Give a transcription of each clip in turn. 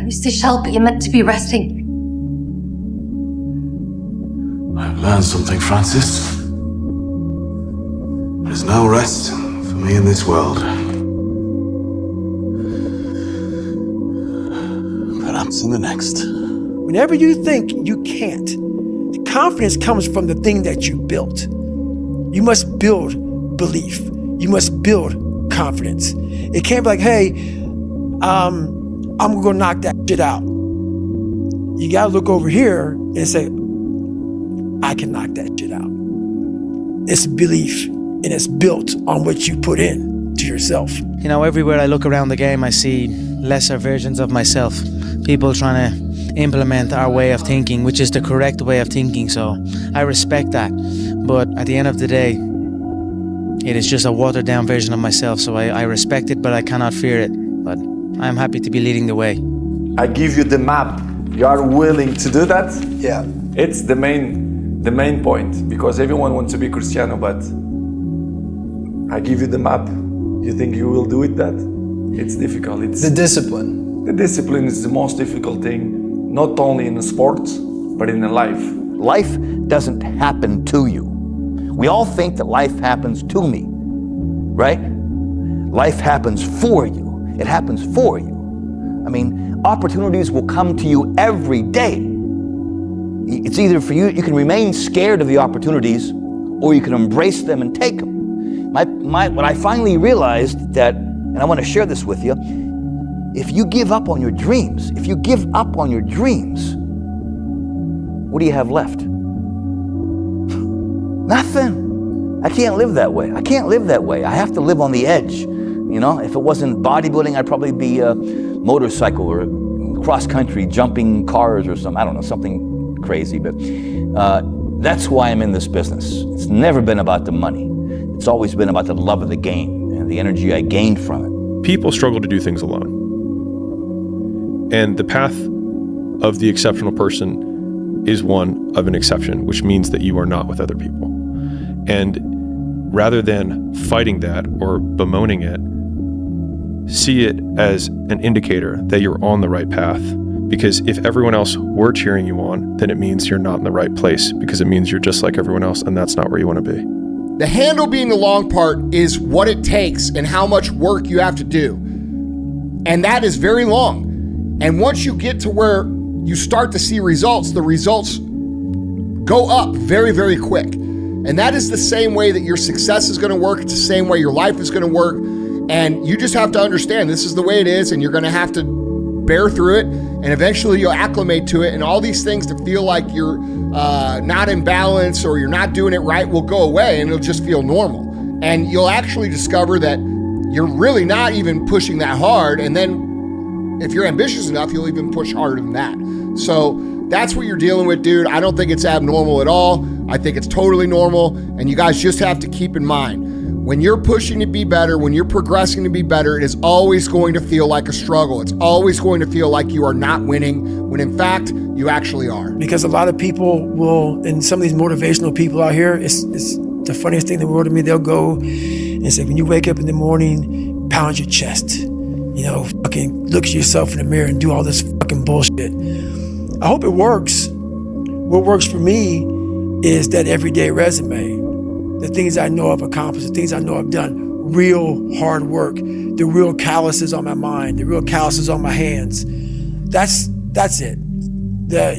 you say shall, but you're meant to be resting. I've learned something, Francis. There's no rest for me in this world. Perhaps in the next. Whenever you think you can't, the confidence comes from the thing that you built. You must build belief. You must build confidence. It can't be like, hey, I'm gonna go knock that shit out. You gotta look over here and say, I can knock that shit out. It's belief, and it's built on what you put in to yourself. You know, everywhere I look around the game, I see lesser versions of myself. People trying to implement our way of thinking, which is the correct way of thinking. So I respect that. But at the end of the day, it is just a watered down version of myself. So I respect it, but I cannot fear it. But I'm happy to be leading the way. I give you the map. You are willing to do that? Yeah. It's the main point, because everyone wants to be Cristiano, but I give you the map. You think you will do it that? It's difficult. It's the discipline. The discipline is the most difficult thing, not only in the sports, but in the life. Life doesn't happen to you. We all think that life happens to me, right? Life happens for you. It happens for you. I mean, opportunities will come to you every day. It's either for you, you can remain scared of the opportunities, or you can embrace them and take them. What I finally realized that, and I want to share this with you, if you give up on your dreams, what do you have left? Nothing. I can't live that way. I have to live on the edge. You know, if it wasn't bodybuilding, I'd probably be a motorcycle or cross country, jumping cars or something crazy. But that's why I'm in this business. It's never been about the money. It's always been about the love of the game and the energy I gained from it. People struggle to do things alone. And the path of the exceptional person is one of an exception, which means that you are not with other people. And rather than fighting that or bemoaning it, see it as an indicator that you're on the right path. Because if everyone else were cheering you on, then it means you're not in the right place, because it means you're just like everyone else, and that's not where you want to be. The handle being the long part is what it takes and how much work you have to do. And that is very long. And once you get to where you start to see results, the results go up very, very quick. And that is the same way that your success is going to work. It's the same way your life is going to work. And you just have to understand this is the way it is, and you're going to have to bear through it, and eventually you'll acclimate to it, and all these things that feel like you're not in balance or you're not doing it right will go away, and it'll just feel normal. And you'll actually discover that you're really not even pushing that hard, and then if you're ambitious enough, you'll even push harder than that. So that's what you're dealing with, dude. I don't think it's abnormal at all. I think it's totally normal, and you guys just have to keep in mind, when you're pushing to be better, when you're progressing to be better, it is always going to feel like a struggle. It's always going to feel like you are not winning, when in fact, you actually are. Because a lot of people will, and some of these motivational people out here, it's the funniest thing in the world to me. They'll go and say, when you wake up in the morning, pound your chest. You know, fucking look at yourself in the mirror and do all this fucking bullshit. I hope it works. What works for me is that everyday resume. The things I know I've accomplished, the things I know I've done, real hard work, the real calluses on my mind, the real calluses on my hands. That's it.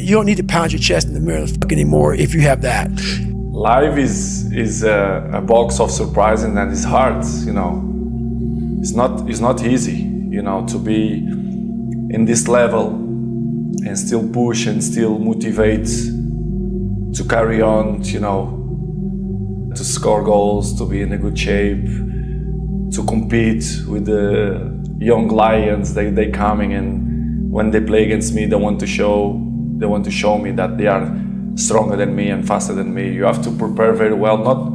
You don't need to pound your chest in the mirror anymore if you have that. Life is a box of surprises, and it's hard, you know. It's not easy, you know, to be in this level and still push and still motivate to carry on, you know, to score goals, to be in a good shape, to compete with the young lions. They coming, and when they play against me, they want to show me that they are stronger than me and faster than me. You have to prepare very well, not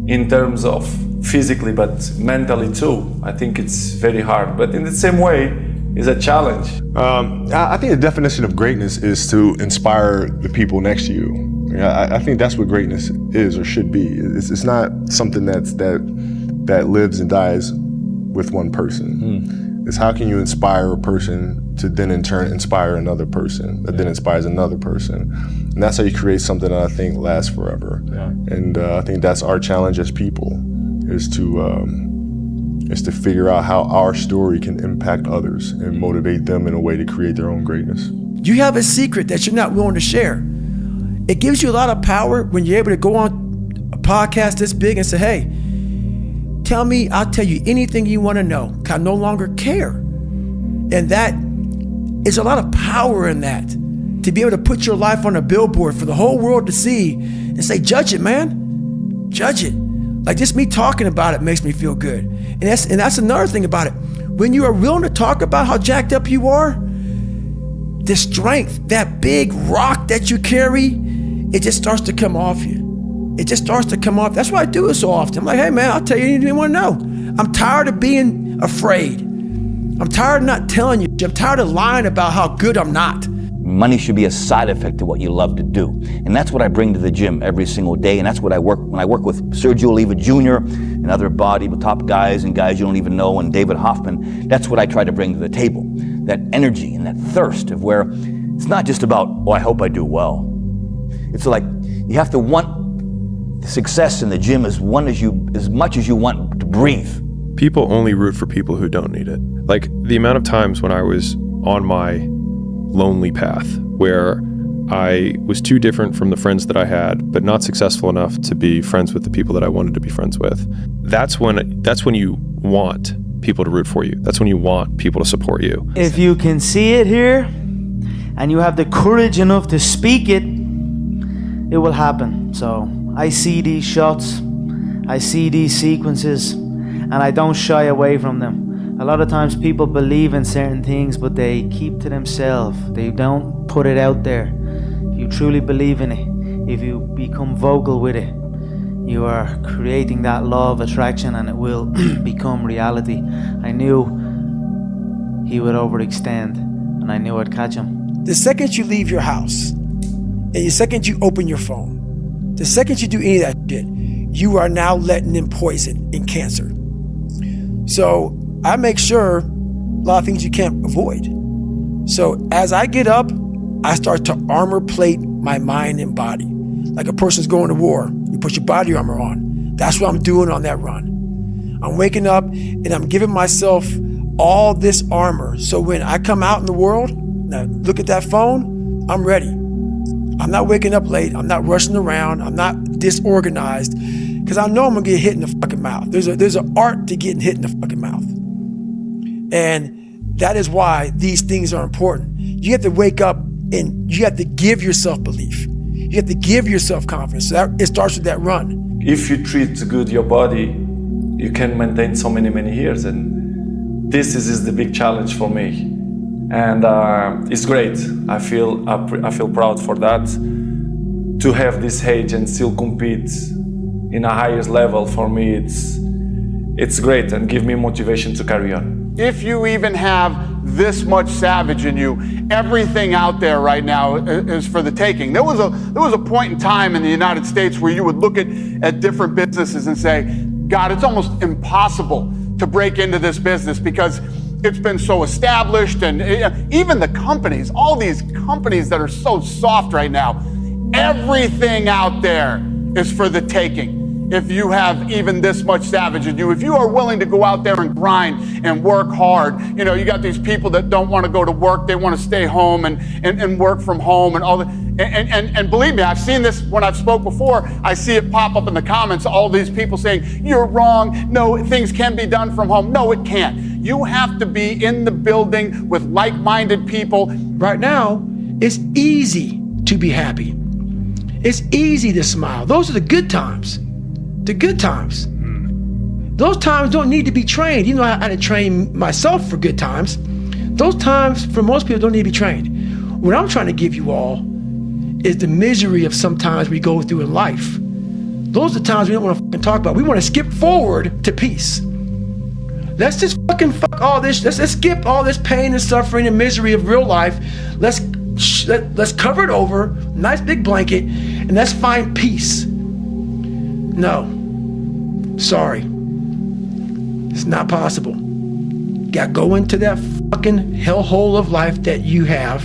in terms of physically, but mentally too. I think it's very hard, but in the same way, it's a challenge. I think the definition of greatness is to inspire the people next to you. I think that's what greatness is or should be. It's not something that lives and dies with one person. Is how can you inspire a person to then in turn inspire another person that then inspires another person. And that's how you create something that I think lasts forever. Yeah. And I think that's our challenge as people, is to figure out how our story can impact others and motivate them in a way to create their own greatness. You have a secret that you're not willing to share. It gives you a lot of power when you're able to go on a podcast this big and say, hey, tell me, I'll tell you anything you want to know. I no longer care. And that is a lot of power in that, to be able to put your life on a billboard for the whole world to see and say, judge it, man. Judge it. Like just me talking about it makes me feel good. And that's another thing about it. When you are willing to talk about how jacked up you are, the strength, that big rock that you carry, it just starts to come off you. It just starts to come off. That's why I do it so often. I'm like, hey man, I'll tell you anything you want to know. I'm tired of being afraid. I'm tired of not telling you. I'm tired of lying about how good I'm not. Money should be a side effect to what you love to do. And that's what I bring to the gym every single day. And that's what I work, when I work with Sergio Oliva Jr. and other top guys and guys you don't even know, and David Hoffman. That's what I try to bring to the table. That energy and that thirst of where it's not just about, oh, I hope I do well. It's like you have to want success in the gym as much as you want to breathe. People only root for people who don't need it. Like the amount of times when I was on my lonely path where I was too different from the friends that I had, but not successful enough to be friends with the people that I wanted to be friends with. That's when you want people to root for you. That's when you want people to support you. If you can see it here and you have the courage enough to speak it, it will happen. So I see these shots, I see these sequences, and I don't shy away from them. A lot of times people believe in certain things, but they keep to themselves. They don't put it out there. If you truly believe in it, if you become vocal with it, you are creating that law of attraction and it will become reality. I knew he would overextend and I knew I'd catch him. The second you leave your house and the second you open your phone, the second you do any of that shit, you are now letting in poison and cancer. So I make sure a lot of things you can't avoid. So as I get up, I start to armor plate my mind and body. Like a person's going to war, you put your body armor on. That's what I'm doing on that run. I'm waking up and I'm giving myself all this armor. So when I come out in the world, now look at that phone, I'm ready. I'm not waking up late. I'm not rushing around. I'm not disorganized because I know I'm gonna get hit in the fucking mouth. There's an art to getting hit in the fucking mouth. And that is why these things are important. You have to wake up and you have to give yourself belief. You have to give yourself confidence. So it starts with that run. If you treat good your body, you can maintain so many years. And this is the big challenge for me. And it's great. I feel proud for that. To have this age and still compete in a highest level, for me, it's great and give me motivation to carry on. If you even have this much savage in you, everything out there right now is for the taking. There was a point in time in the United States where you would look at different businesses and say, God, it's almost impossible to break into this business because it's been so established. And even the companies, all these companies that are so soft right now, everything out there is for the taking. If you have even this much savage in you, if you are willing to go out there and grind and work hard, you got these people that don't want to go to work, they want to stay home and work from home and all that. And believe me, I've seen this when I've spoke before. I see it pop up in the comments, all these people saying, you're wrong. No, things can be done from home. No, it can't. You have to be in the building with like-minded people. Right now, it's easy to be happy. It's easy to smile. Those are the good times. The good times. Those times don't need to be trained. I had to train myself for good times. Those times, for most people, don't need to be trained. What I'm trying to give you all is the misery of sometimes we go through in life. Those are the times we don't want to fucking talk about. We want to skip forward to peace. Let's just fucking fuck all this. Let's skip all this pain and suffering and misery of real life. Let's cover it over, nice big blanket, and let's find peace. No. Sorry. It's not possible. got to go into that fucking hellhole of life that you have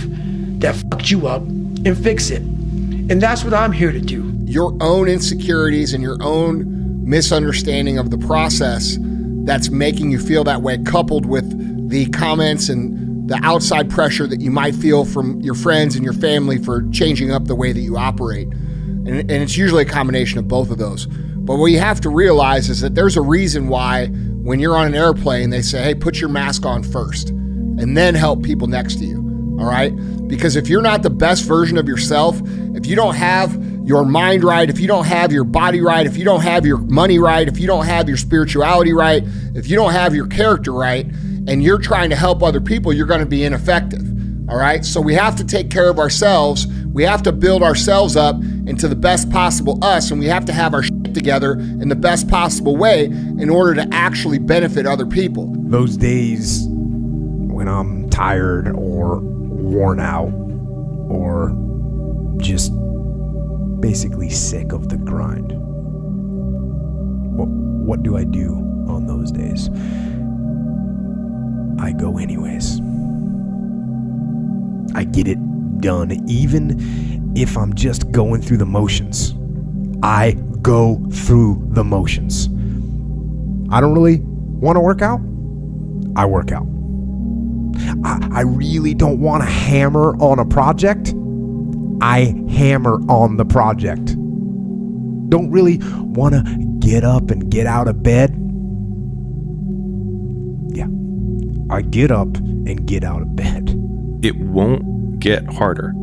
that fucked you up and fix it. And that's what I'm here to do. Your own insecurities and your own misunderstanding of the process that's making you feel that way, coupled with the comments and the outside pressure that you might feel from your friends and your family for changing up the way that you operate. And it's usually a combination of both of those. But what you have to realize is that there's a reason why when you're on an airplane, they say, hey, put your mask on first and then help people next to you, all right? Because if you're not the best version of yourself, if you don't have your mind right, if you don't have your body right, if you don't have your money right, if you don't have your spirituality right, if you don't have your character right, and you're trying to help other people, you're going to be ineffective, all right? So we have to take care of ourselves. We have to build ourselves up into the best possible us, and we have to have our shit together in the best possible way in order to actually benefit other people. Those days when I'm tired or worn out or just basically sick of the grind, what do I do on those days? I go anyways. I get it done, even if I'm just going through the motions. I go through the motions. I don't really want to work out. I work out. I really don't want to hammer on a project. I hammer on the project. Don't really want to get up and get out of bed. Yeah, I get up and get out of bed. It won't get harder.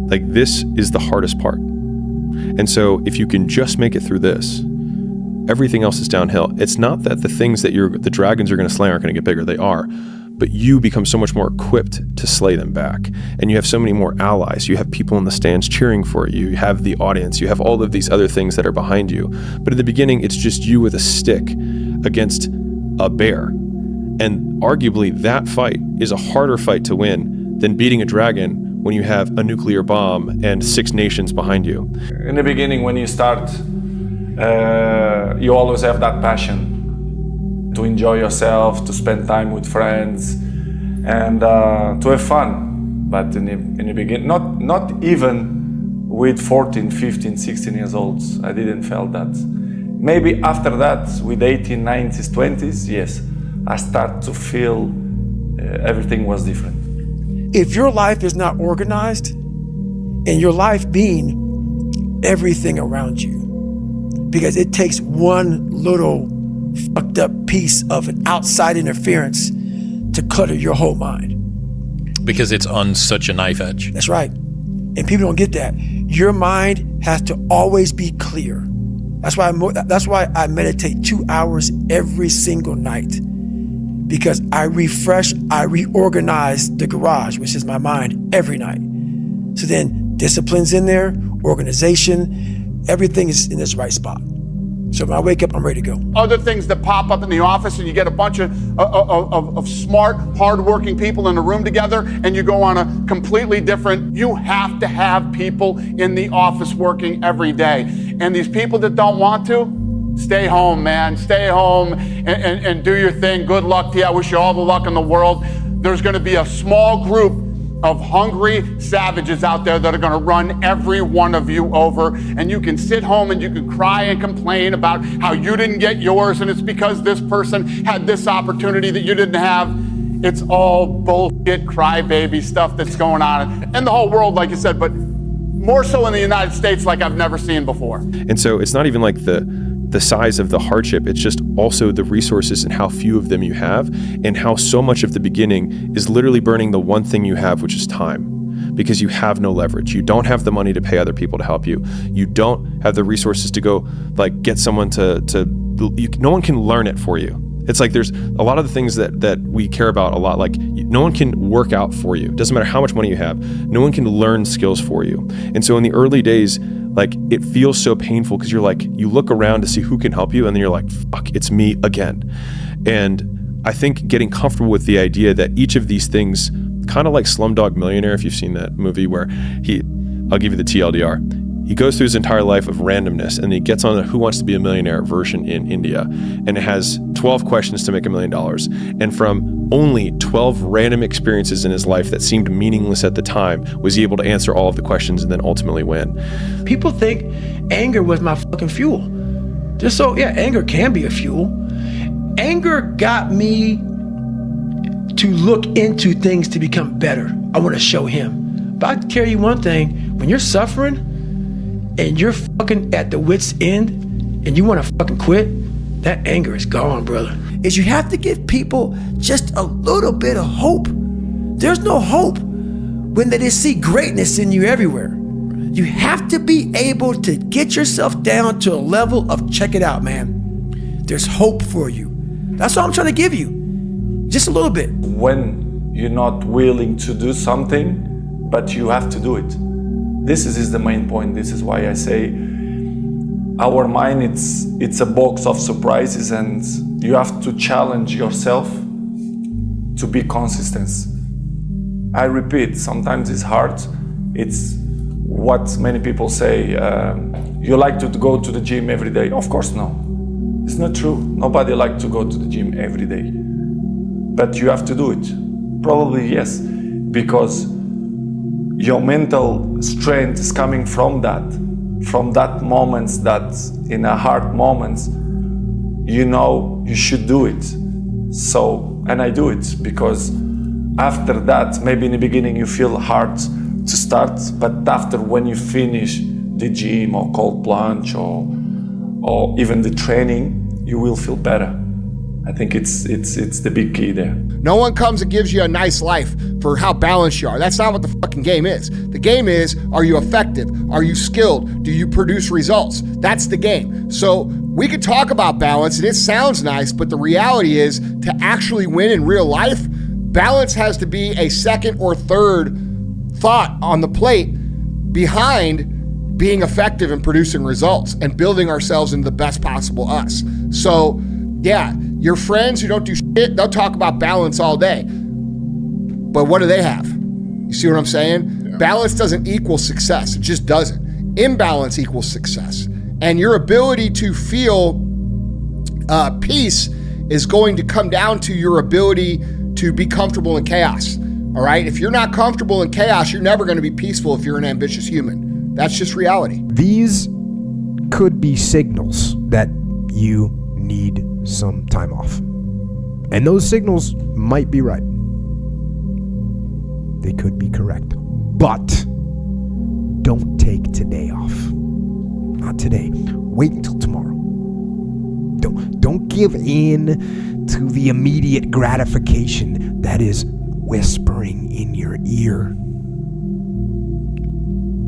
Like, this is the hardest part. And so if you can just make it through this, everything else is downhill. It's not that the things that the dragons you're going to slay aren't going to get bigger. They are. But you become so much more equipped to slay them back. And you have so many more allies. You have people in the stands cheering for you. You have the audience. You have all of these other things that are behind you. But at the beginning, it's just you with a stick against a bear. And arguably, that fight is a harder fight to win than beating a dragon when you have a nuclear bomb and 6 nations behind you. In the beginning, when you start, you always have that passion to enjoy yourself, to spend time with friends, and to have fun. But in the beginning, not even with 14, 15, 16 years olds, I didn't feel that. Maybe after that, with 18, 19s, 20s, yes, I start to feel everything was different. If your life is not organized, and your life being everything around you, because it takes one little fucked up piece of an outside interference to clutter your whole mind. Because it's on such a knife edge. That's right. And people don't get that. Your mind has to always be clear. That's why I meditate 2 hours every single night. Because I refresh, I reorganize the garage, which is my mind, every night. So then discipline's in there, organization, everything is in its right spot. So when I wake up, I'm ready to go. Other things that pop up in the office, and you get a bunch of smart, hardworking people in a room together, and you go on a completely different. You have to have people in the office working every day. And these people that don't want to, stay home, man. Stay home and do your thing. Good luck to you. I wish you all the luck in the world. There's going to be a small group of hungry savages out there that are going to run every one of you over, and you can sit home and you can cry and complain about how you didn't get yours, and it's because this person had this opportunity that you didn't have. It's all bullshit crybaby stuff that's going on in the whole world, like you said, but more so in the United States like I've never seen before. And so it's not even like the size of the hardship, it's just also the resources and how few of them you have, and how so much of the beginning is literally burning the one thing you have, which is time, because you have no leverage. You don't have the money to pay other people to help you. You don't have the resources to go like get someone no one can learn it for you. It's like there's a lot of the things that we care about a lot, like no one can work out for you. It doesn't matter how much money you have. No one can learn skills for you. And so in the early days, like it feels so painful because you're like, you look around to see who can help you, and then you're like, fuck, it's me again. And I think getting comfortable with the idea that each of these things, kind of like Slumdog Millionaire, if you've seen that movie where I'll give you the TLDR, he goes through his entire life of randomness, and he gets on the Who Wants to Be a Millionaire version in India, and it has 12 questions to make $1 million. And from only 12 random experiences in his life that seemed meaningless at the time, was he able to answer all of the questions and then ultimately win. People think anger was my fucking fuel. Anger can be a fuel. Anger got me to look into things to become better. I want to show him. But I can tell you one thing, when you're suffering and you're fucking at the wit's end and you want to fucking quit, that anger is gone, brother. Is you have to give people just a little bit of hope. There's no hope when they just see greatness in you everywhere. You have to be able to get yourself down to a level of, check it out, man. There's hope for you. That's all I'm trying to give you. Just a little bit. When you're not willing to do something, but you have to do it. This is the main point. This is why I say our mind, it's a box of surprises, and you have to challenge yourself to be consistent. I repeat, sometimes it's hard. It's what many people say, you like to go to the gym every day. Of course, no. It's not true. Nobody likes to go to the gym every day. But you have to do it. Probably yes, because your mental strength is coming from that moments, that in a hard moments, you know you should do it. So, and I do it because after that, maybe in the beginning you feel hard to start, but after when you finish the gym or cold plunge or even the training, you will feel better. I think it's the big key there. No one comes and gives you a nice life for how balanced you are. That's not what the fucking game is. The game is, are you effective? Are you skilled? Do you produce results? That's the game. So we could talk about balance and it sounds nice, but the reality is to actually win in real life, balance has to be a second or third thought on the plate behind being effective and producing results and building ourselves into the best possible us. So yeah, your friends who don't do shit, they'll talk about balance all day. But what do they have? You see what I'm saying? Yeah. Balance doesn't equal success. It just doesn't. Imbalance equals success. And your ability to feel peace is going to come down to your ability to be comfortable in chaos. All right? If you're not comfortable in chaos, you're never going to be peaceful if you're an ambitious human. That's just reality. These could be signals that you need some time off. And those signals might be right. They could be correct. But don't take today off. Not today. Wait until tomorrow. Don't give in to the immediate gratification that is whispering in your ear.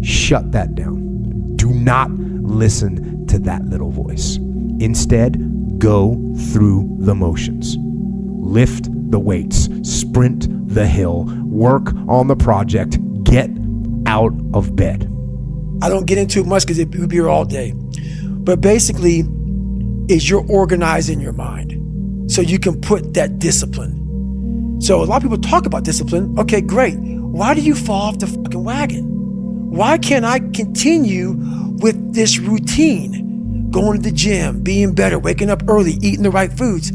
Shut that down. Do not listen to that little voice. Instead, go through the motions. Lift the weights, sprint the hill, work on the project, get out of bed. I don't get into it much because it would be here all day. But basically, is you're organizing your mind so you can put that discipline. So a lot of people talk about discipline. Okay, great. Why do you fall off the fucking wagon? Why can't I continue with this routine? Going to the gym, being better, waking up early, eating the right foods.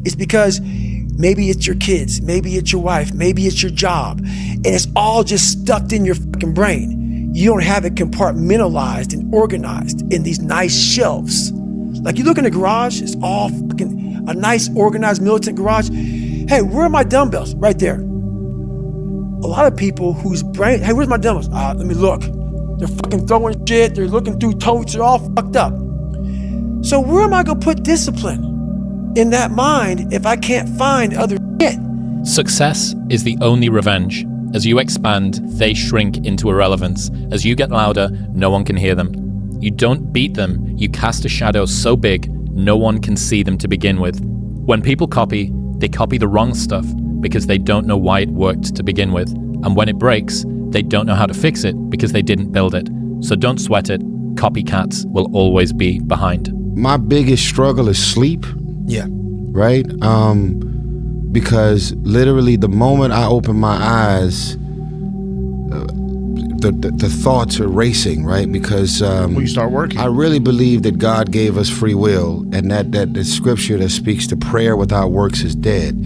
It's because maybe it's your kids, maybe it's your wife, maybe it's your job, and it's all just stuffed in your fucking brain. You don't have it compartmentalized and organized in these nice shelves. Like you look in the garage, it's all fucking a nice organized militant garage. Hey, where are my dumbbells? Right there. A lot of people whose brain, hey, where's my dumbbells? Let me look. They're fucking throwing shit, they're looking through totes, they're all fucked up. So where am I gonna put discipline in that mind if I can't find other shit? Success is the only revenge. As you expand, they shrink into irrelevance. As you get louder, no one can hear them. You don't beat them, you cast a shadow so big, no one can see them to begin with. When people copy, they copy the wrong stuff because they don't know why it worked to begin with. And when it breaks, they don't know how to fix it because they didn't build it. So don't sweat it. Copycats will always be behind. My biggest struggle is sleep. Yeah. Right? Because literally the moment I open my eyes, the thoughts are racing, right? Because when you start working, I really believe that God gave us free will, and that the scripture that speaks to prayer without works is dead.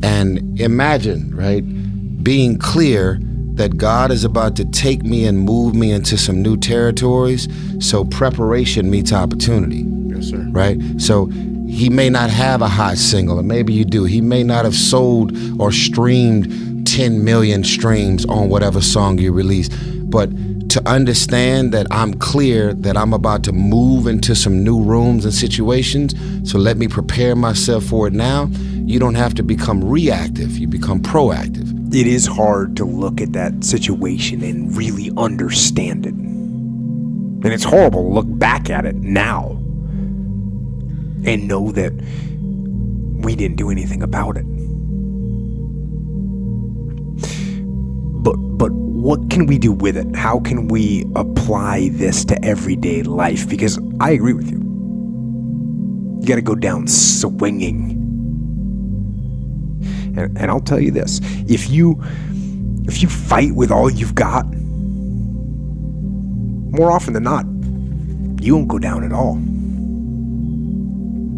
And imagine, right, being clear that God is about to take me and move me into some new territories. So preparation meets opportunity. Yes, sir. Right? So he may not have a hot single, or maybe you do. He may not have sold or streamed 10 million streams on whatever song you release. But to understand that I'm clear that I'm about to move into some new rooms and situations, so let me prepare myself for it now. You don't have to become reactive, you become proactive. It is hard to look at that situation and really understand it. And it's horrible to look back at it now and know that we didn't do anything about it. But what can we do with it? How can we apply this to everyday life? Because I agree with you. You got to go down swinging. And I'll tell you this, if you fight with all you've got, more often than not, you won't go down at all.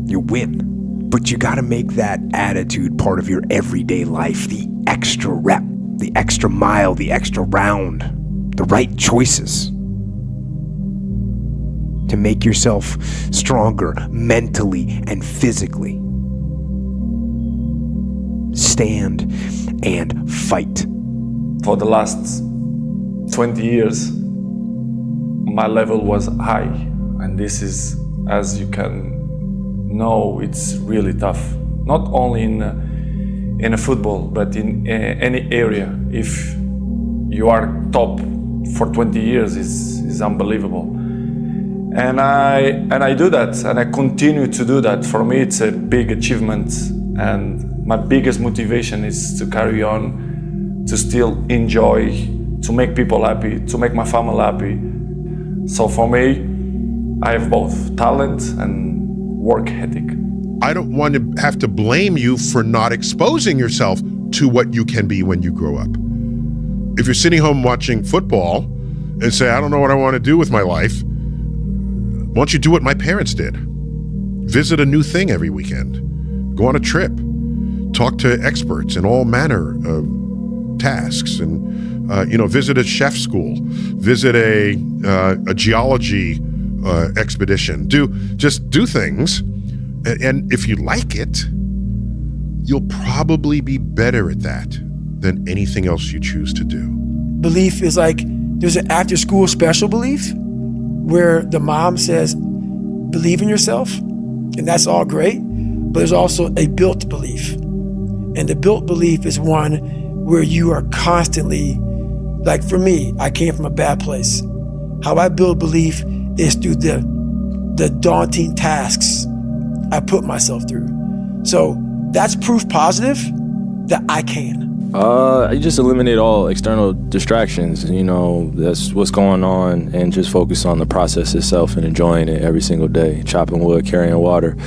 You win. But you got to make that attitude part of your everyday life, the extra rep, the extra mile, the extra round, the right choices to make yourself stronger mentally and physically. Stand and fight. For the last 20 years, my level was high, and this is, as you can know, it's really tough. Not only in a football, but in any area. If you are top for 20 years, is unbelievable. And I do that, and I continue to do that. For me, it's a big achievement, and my biggest motivation is to carry on, to still enjoy, to make people happy, to make my family happy. So for me, I have both talent and work ethic. I don't want to have to blame you for not exposing yourself to what you can be when you grow up. If you're sitting home watching football and say, I don't know what I want to do with my life, why don't you do what my parents did? Visit a new thing every weekend. Go on a trip. Talk to experts in all manner of tasks, and visit a chef school, visit a geology expedition. Just do things, and if you like it, you'll probably be better at that than anything else you choose to do. Belief is like, there's an after school special belief where the mom says, believe in yourself, and that's all great, but there's also a built belief. And the built belief is one where you are constantly, like for me, I came from a bad place. How I build belief is through the daunting tasks I put myself through. So that's proof positive that I can. You just eliminate all external distractions, that's what's going on, and just focus on the process itself and enjoying it every single day, chopping wood, carrying water.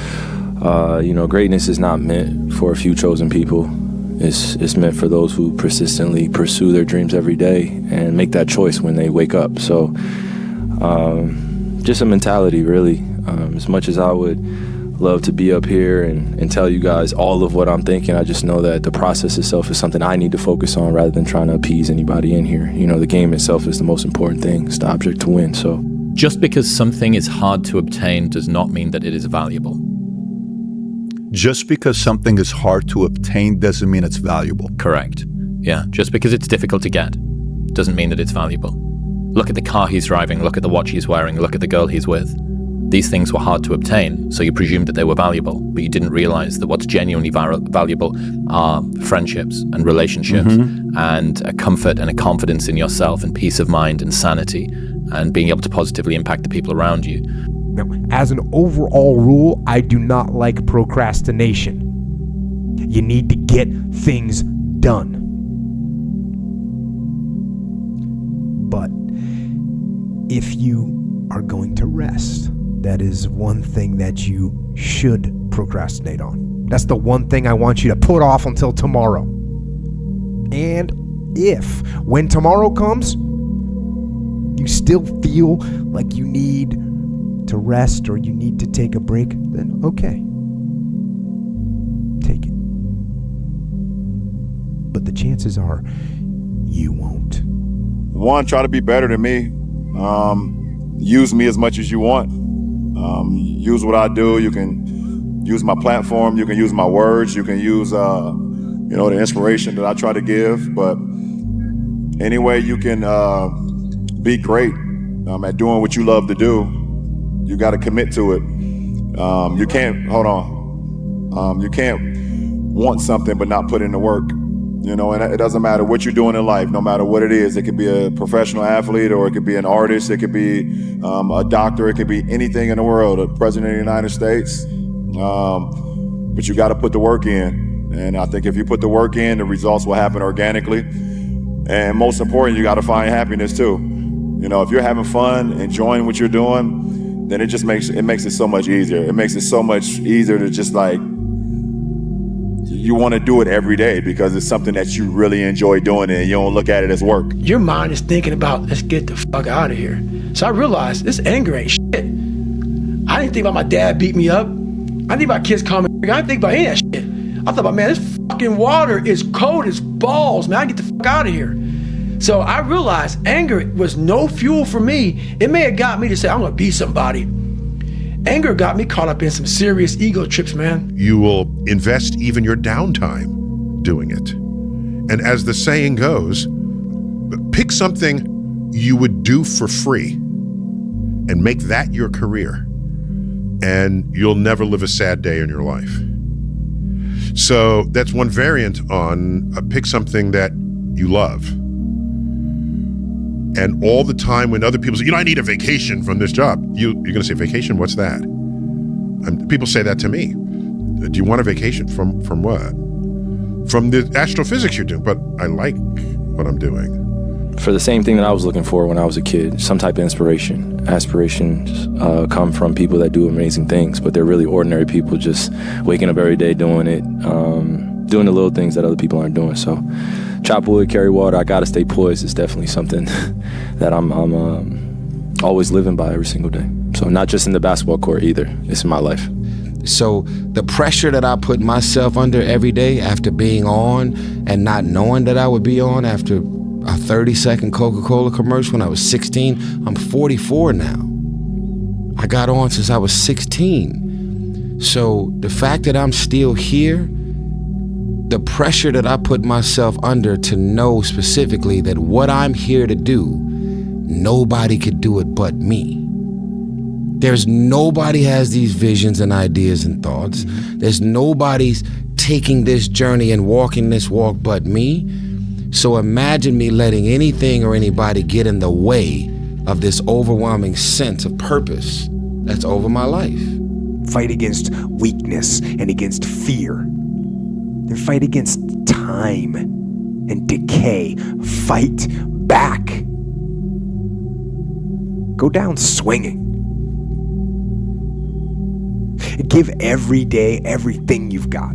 Greatness is not meant for a few chosen people. It's meant for those who persistently pursue their dreams every day and make that choice when they wake up. So just a mentality, really. As much as I would love to be up here and tell you guys all of what I'm thinking, I just know that the process itself is something I need to focus on rather than trying to appease anybody in here. The game itself is the most important thing. It's the object to win. So just because something is hard to obtain does not mean that it is valuable. Just because something is hard to obtain doesn't mean it's valuable. Correct. Yeah, just because it's difficult to get doesn't mean that it's valuable. Look at the car he's driving, look at the watch he's wearing, look at the girl he's with. These things were hard to obtain, so you presumed that they were valuable, but you didn't realize that what's genuinely valuable are friendships and relationships and a comfort and a confidence in yourself and peace of mind and sanity and being able to positively impact the people around you. Now, as an overall rule, I do not like procrastination. You need to get things done. But if you are going to rest, that is one thing that you should procrastinate on. That's the one thing I want you to put off until tomorrow. And if, when tomorrow comes, you still feel like you need to rest or you need to take a break, then okay. Take it. But the chances are you won't. One, try to be better than me. Use me as much as you want. Use what I do. You can use my platform. You can use my words. You can use, the inspiration that I try to give. But anyway, you can be great at doing what you love to do. You got to commit to it. You can't want something but not put in the work. And it doesn't matter what you're doing in life, no matter what it is. It could be a professional athlete, or it could be an artist, it could be a doctor, it could be anything in the world, a president of the United States. But you got to put the work in. And I think if you put the work in, the results will happen organically. And most important, you got to find happiness too. If you're having fun, enjoying what you're doing, then it makes it so much easier. It makes it so much easier to just you want to do it every day because it's something that you really enjoy doing and you don't look at it as work. Your mind is thinking about, let's get the fuck out of here. So I realized this anger ain't shit. I didn't think about my dad beat me up. I didn't think about kids calling me. I didn't think about any of that shit. I thought about, man, this fucking water is cold as balls, man. I get the fuck out of here. So I realized anger was no fuel for me. It may have got me to say, I'm gonna be somebody. Anger got me caught up in some serious ego trips, man. You will invest even your downtime doing it. And as the saying goes, pick something you would do for free and make that your career. And you'll never live a sad day in your life. So that's one variant on pick something that you love. And all the time when other people say, I need a vacation from this job, you're going to say, vacation? What's that? And people say that to me. Do you want a vacation? From what? From the astrophysics you're doing, but I like what I'm doing. For the same thing that I was looking for when I was a kid, some type of inspiration. Aspirations come from people that do amazing things, but they're really ordinary people just waking up every day doing it, doing the little things that other people aren't doing. So chop wood, carry water, I gotta stay poised is definitely something that I'm always living by every single day. So not just in the basketball court either, it's in my life. So the pressure that I put myself under every day after being on and not knowing that I would be on after a 30-second Coca-Cola commercial when I was 16, I'm 44 now. I got on since I was 16. So the fact that I'm still here, the pressure that I put myself under to know specifically that what I'm here to do, nobody could do it but me. There's nobody has these visions and ideas and thoughts. There's nobody's taking this journey and walking this walk but me. So imagine me letting anything or anybody get in the way of this overwhelming sense of purpose that's over my life. Fight against weakness and against fear. Then fight against time and decay. Fight back. Go down swinging. Give every day everything you've got.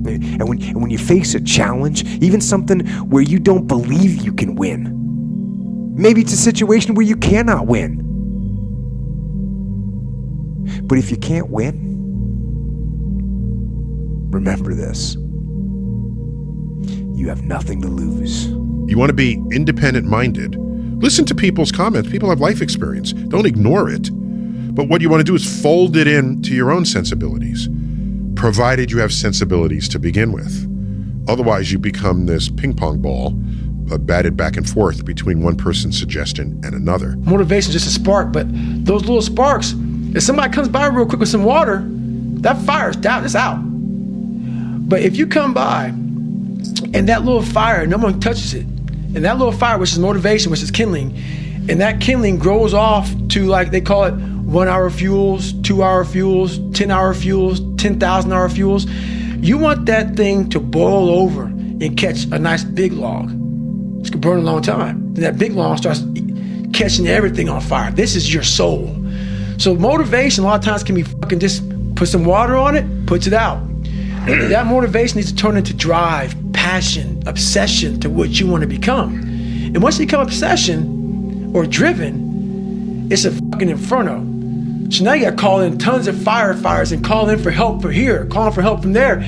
And when you face a challenge, even something where you don't believe you can win, maybe it's a situation where you cannot win. But if you can't win, remember this. You have nothing to lose. You want to be independent-minded. Listen to people's comments. People have life experience. Don't ignore it. But what you want to do is fold it into your own sensibilities, provided you have sensibilities to begin with. Otherwise, you become this ping pong ball batted back and forth between one person's suggestion and another. Motivation is just a spark, but those little sparks, if somebody comes by real quick with some water, that fire's down, it's out. But if you come by and that little fire, no one touches it, and that little fire, which is motivation, which is kindling, and that kindling grows off to, like they call it, 1 hour fuels, 2 hour fuels, 10 hour fuels, 10,000 hour fuels. You want that thing to boil over and catch a nice big log. It's gonna burn a long time. Then that big log starts catching everything on fire. This is your soul. So motivation a lot of times can be fucking just put some water on it, puts it out. That motivation needs to turn into drive, passion, obsession to what you want to become. And once you become obsession or driven, it's a fucking inferno. So now you got to call in tons of firefighters and call in for help for here, calling for help from there.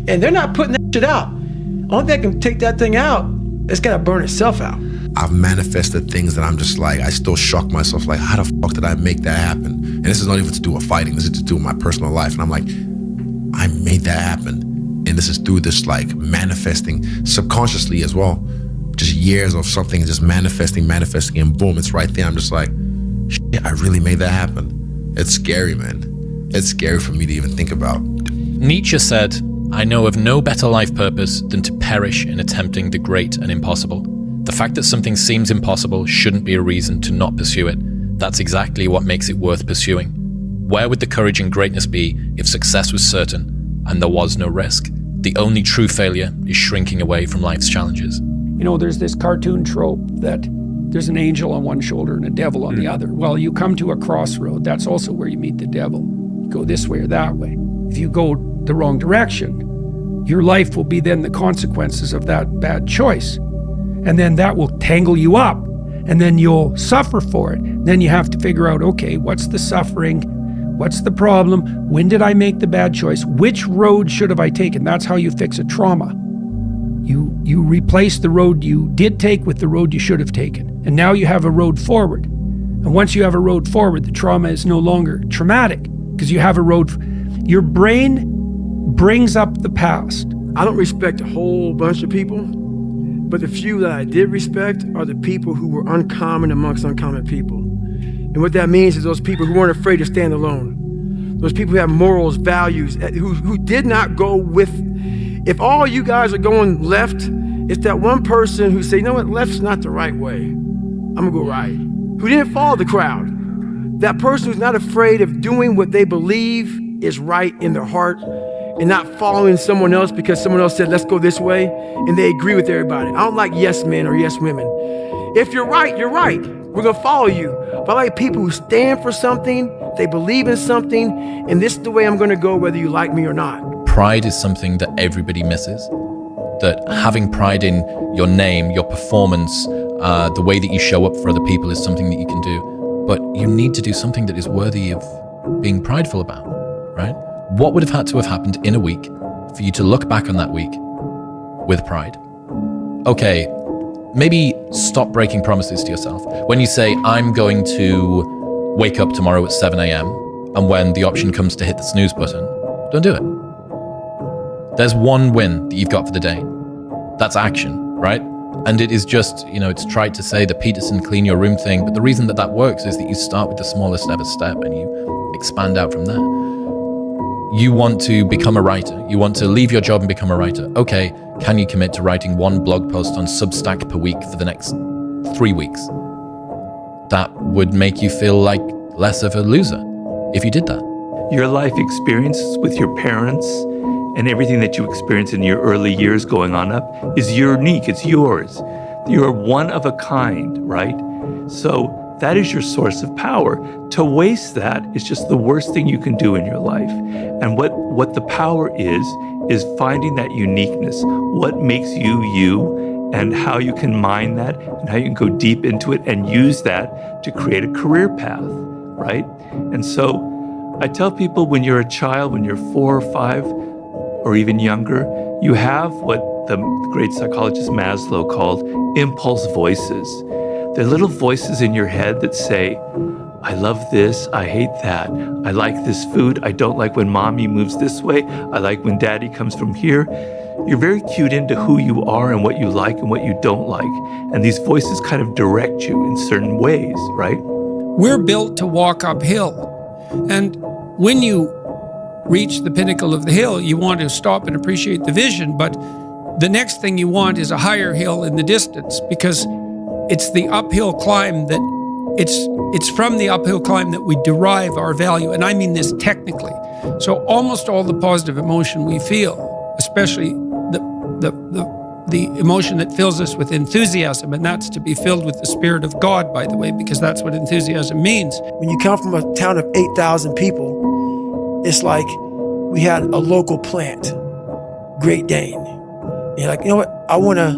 And they're not putting that shit out. Only thing that can take that thing out, it's got to burn itself out. I've manifested things that I'm just like, I still shock myself, like, how the fuck did I make that happen? And this is not even to do with fighting, this is to do with my personal life. And I'm like, I made that happen. And this is through this like manifesting subconsciously as well. Just years of something just manifesting, and boom, it's right there. I'm just like, shit, I really made that happen. It's scary, man. It's scary for me to even think about. Nietzsche said, "I know of no better life purpose than to perish in attempting the great and impossible." The fact that something seems impossible shouldn't be a reason to not pursue it. That's exactly what makes it worth pursuing. Where would the courage and greatness be if success was certain and there was no risk? The only true failure is shrinking away from life's challenges. You know, there's this cartoon trope that there's an angel on one shoulder and a devil on the other. Well, you come to a crossroad, that's also where you meet the devil. You go this way or that way. If you go the wrong direction, your life will be then the consequences of that bad choice. And then that will tangle you up, and then you'll suffer for it. Then you have to figure out, okay, what's the suffering? What's the problem? When did I make the bad choice? Which road should have I taken? That's how you fix a trauma. You replace the road you did take with the road you should have taken. And now you have a road forward. And once you have a road forward, the trauma is no longer traumatic because you have a road. Your brain brings up the past. I don't respect a whole bunch of people, but the few that I did respect are the people who were uncommon amongst uncommon people. And what that means is those people who weren't afraid to stand alone. Those people who have morals, values, who did not go with. If all you guys are going left, it's that one person who say, you know what, left's not the right way. I'm gonna go right. Who didn't follow the crowd. That person who's not afraid of doing what they believe is right in their heart and not following someone else because someone else said, let's go this way, and they agree with everybody. I don't like yes men or yes women. If you're right, you're right. We're gonna follow you. But I like people who stand for something, they believe in something, and this is the way I'm gonna go whether you like me or not. Pride is something that everybody misses. That having pride in your name, your performance, the way that you show up for other people is something that you can do. But you need to do something that is worthy of being prideful about, right? What would have had to have happened in a week for you to look back on that week with pride? Okay, maybe stop breaking promises to yourself. When you say, I'm going to wake up tomorrow at 7 a.m., and when the option comes to hit the snooze button, don't do it. There's one win that you've got for the day. That's action, right? And it is just, it's tried to say the Peterson clean your room thing, but the reason that that works is that you start with the smallest ever step and you expand out from there. You want to become a writer. You want to leave your job and become a writer. Okay, can you commit to writing one blog post on Substack per week for the next 3 weeks? That would make you feel like less of a loser if you did that. Your life experiences with your parents and everything that you experience in your early years going on up is unique, it's yours. You're one of a kind, right? So that is your source of power. To waste that is just the worst thing you can do in your life. And what the power is finding that uniqueness, what makes you you, and how you can mine that, and how you can go deep into it and use that to create a career path, right? And so I tell people when you're a child, when you're 4 or 5, or even younger, you have what the great psychologist Maslow called impulse voices. They're little voices in your head that say, I love this, I hate that. I like this food, I don't like when mommy moves this way, I like when daddy comes from here. You're very cued into who you are and what you like and what you don't like. And these voices kind of direct you in certain ways, right? We're built to walk uphill. And when you reach the pinnacle of the hill, you want to stop and appreciate the vision, but the next thing you want is a higher hill in the distance, because it's the uphill climb that it's from the uphill climb that we derive our value, and I mean this technically. So almost all the positive emotion we feel, especially the emotion that fills us with enthusiasm, and that's to be filled with the Spirit of God, by the way, because that's what enthusiasm means. When you come from a town of 8,000 people, it's like we had a local plant, Great Dane. And you're like, you know what? I want to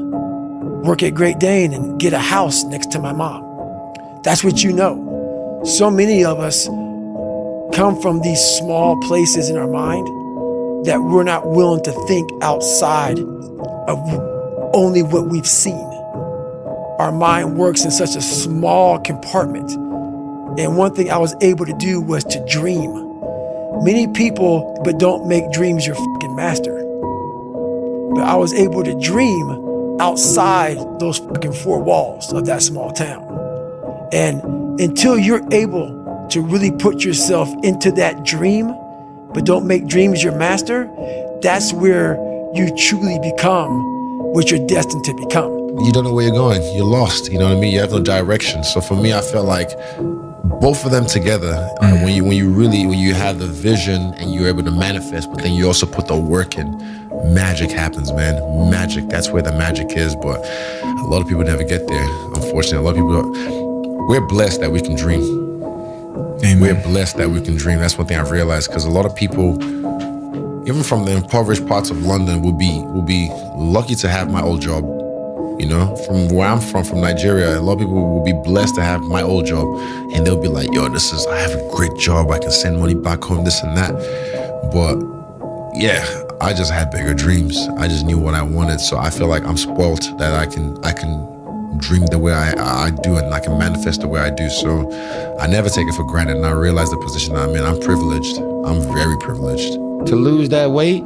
work at Great Dane and get a house next to my mom. That's what you know. So many of us come from these small places in our mind that we're not willing to think outside of only what we've seen. Our mind works in such a small compartment. And one thing I was able to do was to dream. Many people, but don't make dreams your fucking master. But I was able to dream outside those fucking four walls of that small town. And until you're able to really put yourself into that dream, but don't make dreams your master, that's where you truly become what you're destined to become. You don't know where you're going. You're lost. You know what I mean? You have no direction. So for me, I felt like both of them together, when you have the vision and you're able to manifest, but then you also put the work in, magic happens, man. Magic, that's where the magic is. But a lot of people never get there, unfortunately. A lot of people, we're blessed that we can dream. Amen. We're blessed that we can dream. That's one thing I've realized, because a lot of people, even from the impoverished parts of London, will be lucky to have my old job. You know, from where I'm from Nigeria, a lot of people will be blessed to have my old job, and they'll be like, yo, I have a great job, I can send money back home, this and that. But yeah, I just had bigger dreams. I just knew what I wanted. So I feel like I'm spoiled that I can dream the way I do, and I can manifest the way I do. So I never take it for granted, and I realize the position I'm in. I'm privileged. I'm very privileged. To lose that weight,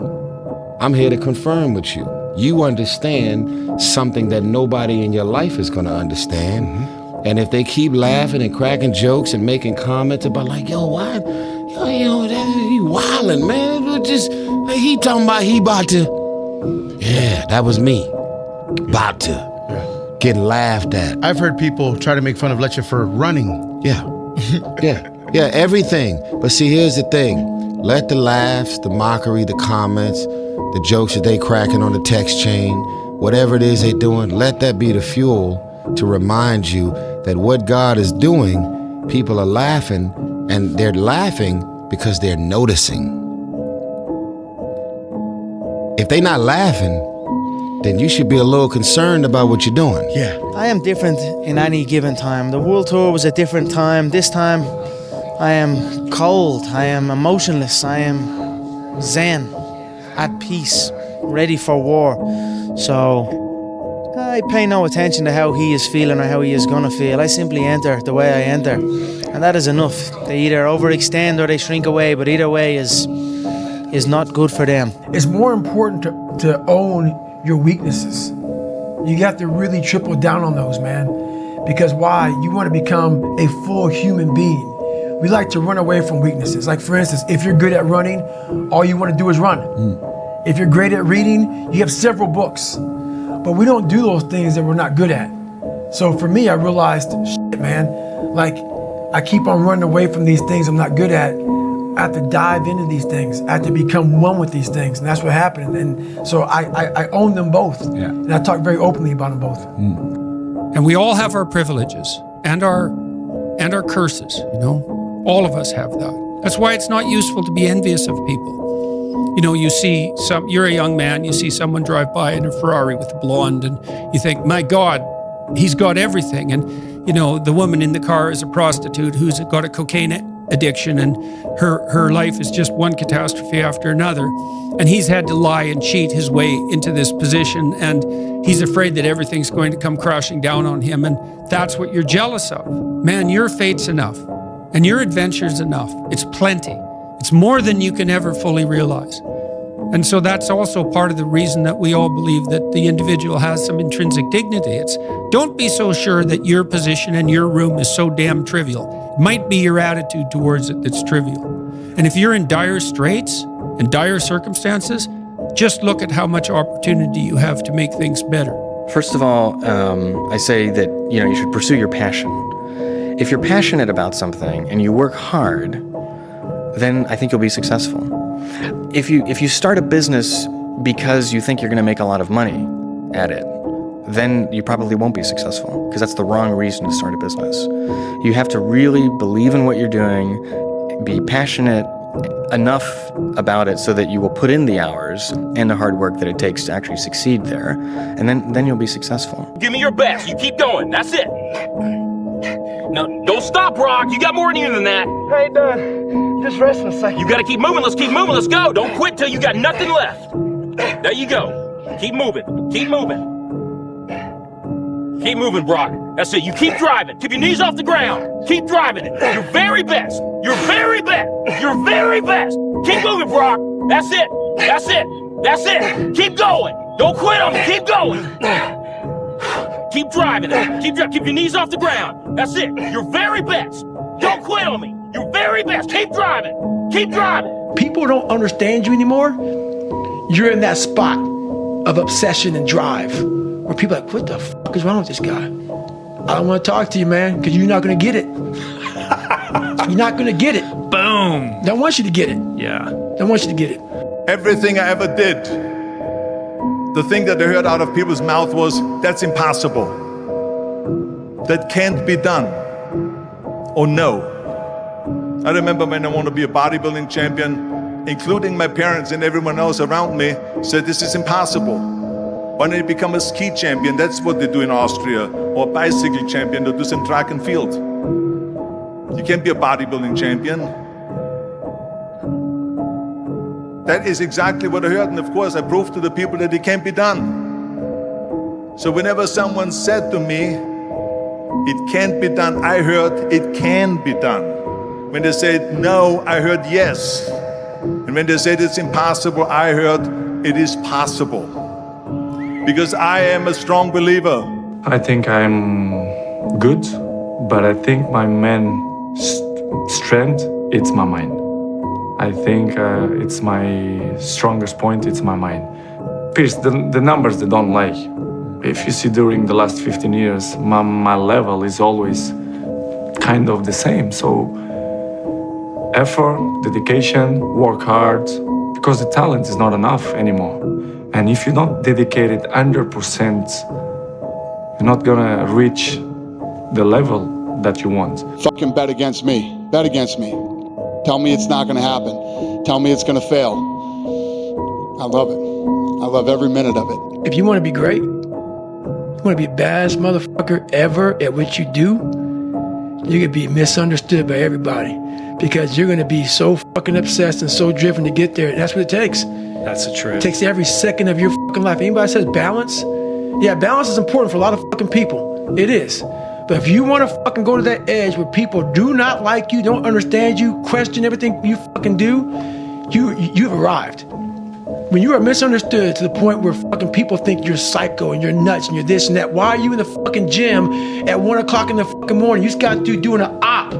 I'm here to confirm with you. You understand something that nobody in your life is gonna understand. Mm-hmm. And if they keep laughing and cracking jokes and making comments about like, yo, why? Yo, he wildin', man. Just, he talking about he about to. Yeah, that was me. About to. Getting laughed at. I've heard people try to make fun of Leche for running. Yeah. Yeah, everything. But see, here's the thing. Let the laughs, the mockery, the comments, the jokes that they cracking on the text chain, whatever it is they doing, let that be the fuel to remind you that what God is doing, people are laughing, and they're laughing because they're noticing. If they're not laughing, then you should be a little concerned about what you're doing. Yeah. I am different in any given time. The world tour was a different time. This time, I am cold. I am emotionless. I am zen, at peace, ready for war. So I pay no attention to how he is feeling or how he is gonna feel. I simply enter the way I enter, and that is enough. They either overextend or they shrink away, but either way is not good for them. It's more important to own your weaknesses. You got to really triple down on those, man. Because why? You want to become a full human being. We like to run away from weaknesses. Like for instance, if you're good at running, all you want to do is run. If you're great at reading, you have several books. But we don't do those things that we're not good at. So for me, I realized, shit, man, like I keep on running away from these things I'm not good at. I have to dive into these things. I have to become one with these things. And that's what happened. And so I own them both. Yeah. And I talk very openly about them both. And we all have our privileges and our curses, you know? All of us have that. That's why it's not useful to be envious of people. You know, you're a young man, you see someone drive by in a Ferrari with a blonde, and you think, my God, he's got everything. And, you know, the woman in the car is a prostitute who's got a cocaine addiction, and her life is just one catastrophe after another. And he's had to lie and cheat his way into this position, and he's afraid that everything's going to come crashing down on him, and that's what you're jealous of. Man, your fate's enough. And your adventure's enough. It's plenty. It's more than you can ever fully realize. And so that's also part of the reason that we all believe that the individual has some intrinsic dignity. It's don't be so sure that your position in your room is so damn trivial. It might be your attitude towards it that's trivial. And if you're in dire straits and dire circumstances, just look at how much opportunity you have to make things better. First of all, I say that you should pursue your passion. If you're passionate about something and you work hard, then I think you'll be successful. If you start a business because you think you're going to make a lot of money at it, then you probably won't be successful, because that's the wrong reason to start a business. You have to really believe in what you're doing, be passionate, enough about it so that you will put in the hours and the hard work that it takes to actually succeed there, and then you'll be successful. Give me your best. You keep going. That's it. No, don't stop, Brock. You got more in you than that. Hey, just resting a second. You got to keep moving. Let's keep moving. Let's go. Don't quit till you got nothing left. There you go. Keep moving. Keep moving. Keep moving, Brock. That's it. You keep driving. Keep your knees off the ground. Keep driving it. Your very best. Your very best. Your very best. Keep moving, Brock. That's it. That's it. That's it. Keep going. Don't quit on me. Keep going. Keep driving it. Keep your knees off the ground. That's it. Your very best. Don't quit on me. Your very best. Keep driving. Keep driving. People don't understand you anymore. You're in that spot of obsession and drive where people are like, what the fuck is wrong with this guy? I don't want to talk to you, man, because you're not going to get it. You're not going to get it. Boom. Don't want you to get it. Yeah. Don't want you to get it. Everything I ever did, the thing that I heard out of people's mouth was, that's impossible. That can't be done. Or no. I remember when I wanted to be a bodybuilding champion, including my parents and everyone else around me, said this is impossible. Why don't you become a ski champion? That's what they do in Austria. Or a bicycle champion, they do some track and field. You can't be a bodybuilding champion. That is exactly what I heard, and of course I proved to the people that it can't be done. So whenever someone said to me, it can't be done, I heard it can be done. When they said no, I heard yes. And when they said it's impossible, I heard it is possible. Because I am a strong believer. I think I'm good, but I think my main strength, it's my mind. I think it's my strongest point, it's my mind. Pierce, the numbers they don't lie. If you see during the last 15 years, my level is always kind of the same. So effort, dedication, work hard, because the talent is not enough anymore. And if you don't dedicate it 100%, you're not gonna reach the level that you want. Fucking bet against me. Bet against me. Tell me it's not gonna happen. Tell me it's gonna fail. I love it. I love every minute of it. If you want to be great, you want to be the baddest motherfucker ever at what you do, you're going to be misunderstood by everybody because you're going to be so fucking obsessed and so driven to get there. That's what it takes. That's the truth. It takes every second of your fucking life. Anybody says balance? Yeah, balance is important for a lot of fucking people. It is. But if you want to fucking go to that edge where people do not like you, don't understand you, question everything you fucking do, you've arrived. When you are misunderstood to the point where fucking people think you're psycho and you're nuts and you're this and that, why are you in the fucking gym at 1 o'clock in the fucking morning? You just got to doing an op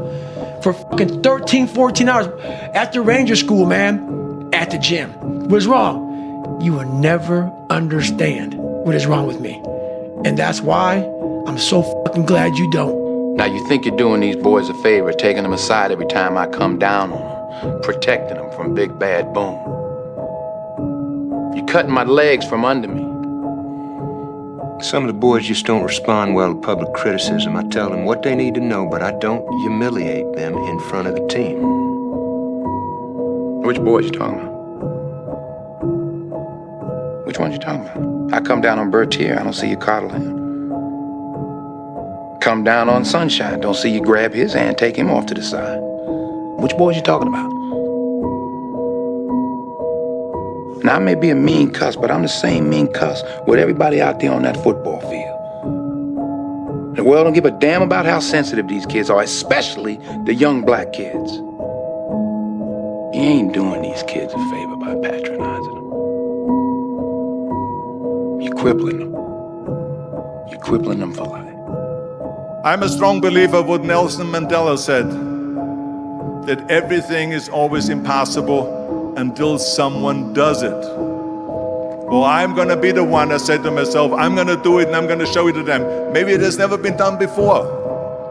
for fucking 13, 14 hours after Ranger School, man, at the gym. What is wrong? You will never understand what is wrong with me. And that's why I'm so fucking glad you don't. Now you think you're doing these boys a favor, taking them aside every time I come down on them, protecting them from Big Bad Boom. You're cutting my legs from under me. Some of the boys just don't respond well to public criticism. I tell them what they need to know, but I don't humiliate them in front of the team. Which boys you talking about? Which ones you talking about? I come down on Bertier, I don't see you coddle him. Come down on Sunshine, don't see you grab his hand, take him off to the side. Which boys you talking about? Now, I may be a mean cuss, but I'm the same mean cuss with everybody out there on that football field. The world don't give a damn about how sensitive these kids are, especially the young black kids. You ain't doing these kids a favor by patronizing them. You're crippling them. You're crippling them for life. I'm a strong believer of what Nelson Mandela said, that everything is always impossible until someone does it. Well, I'm gonna be the one, I said to myself, I'm gonna do it and I'm gonna show it to them. Maybe it has never been done before.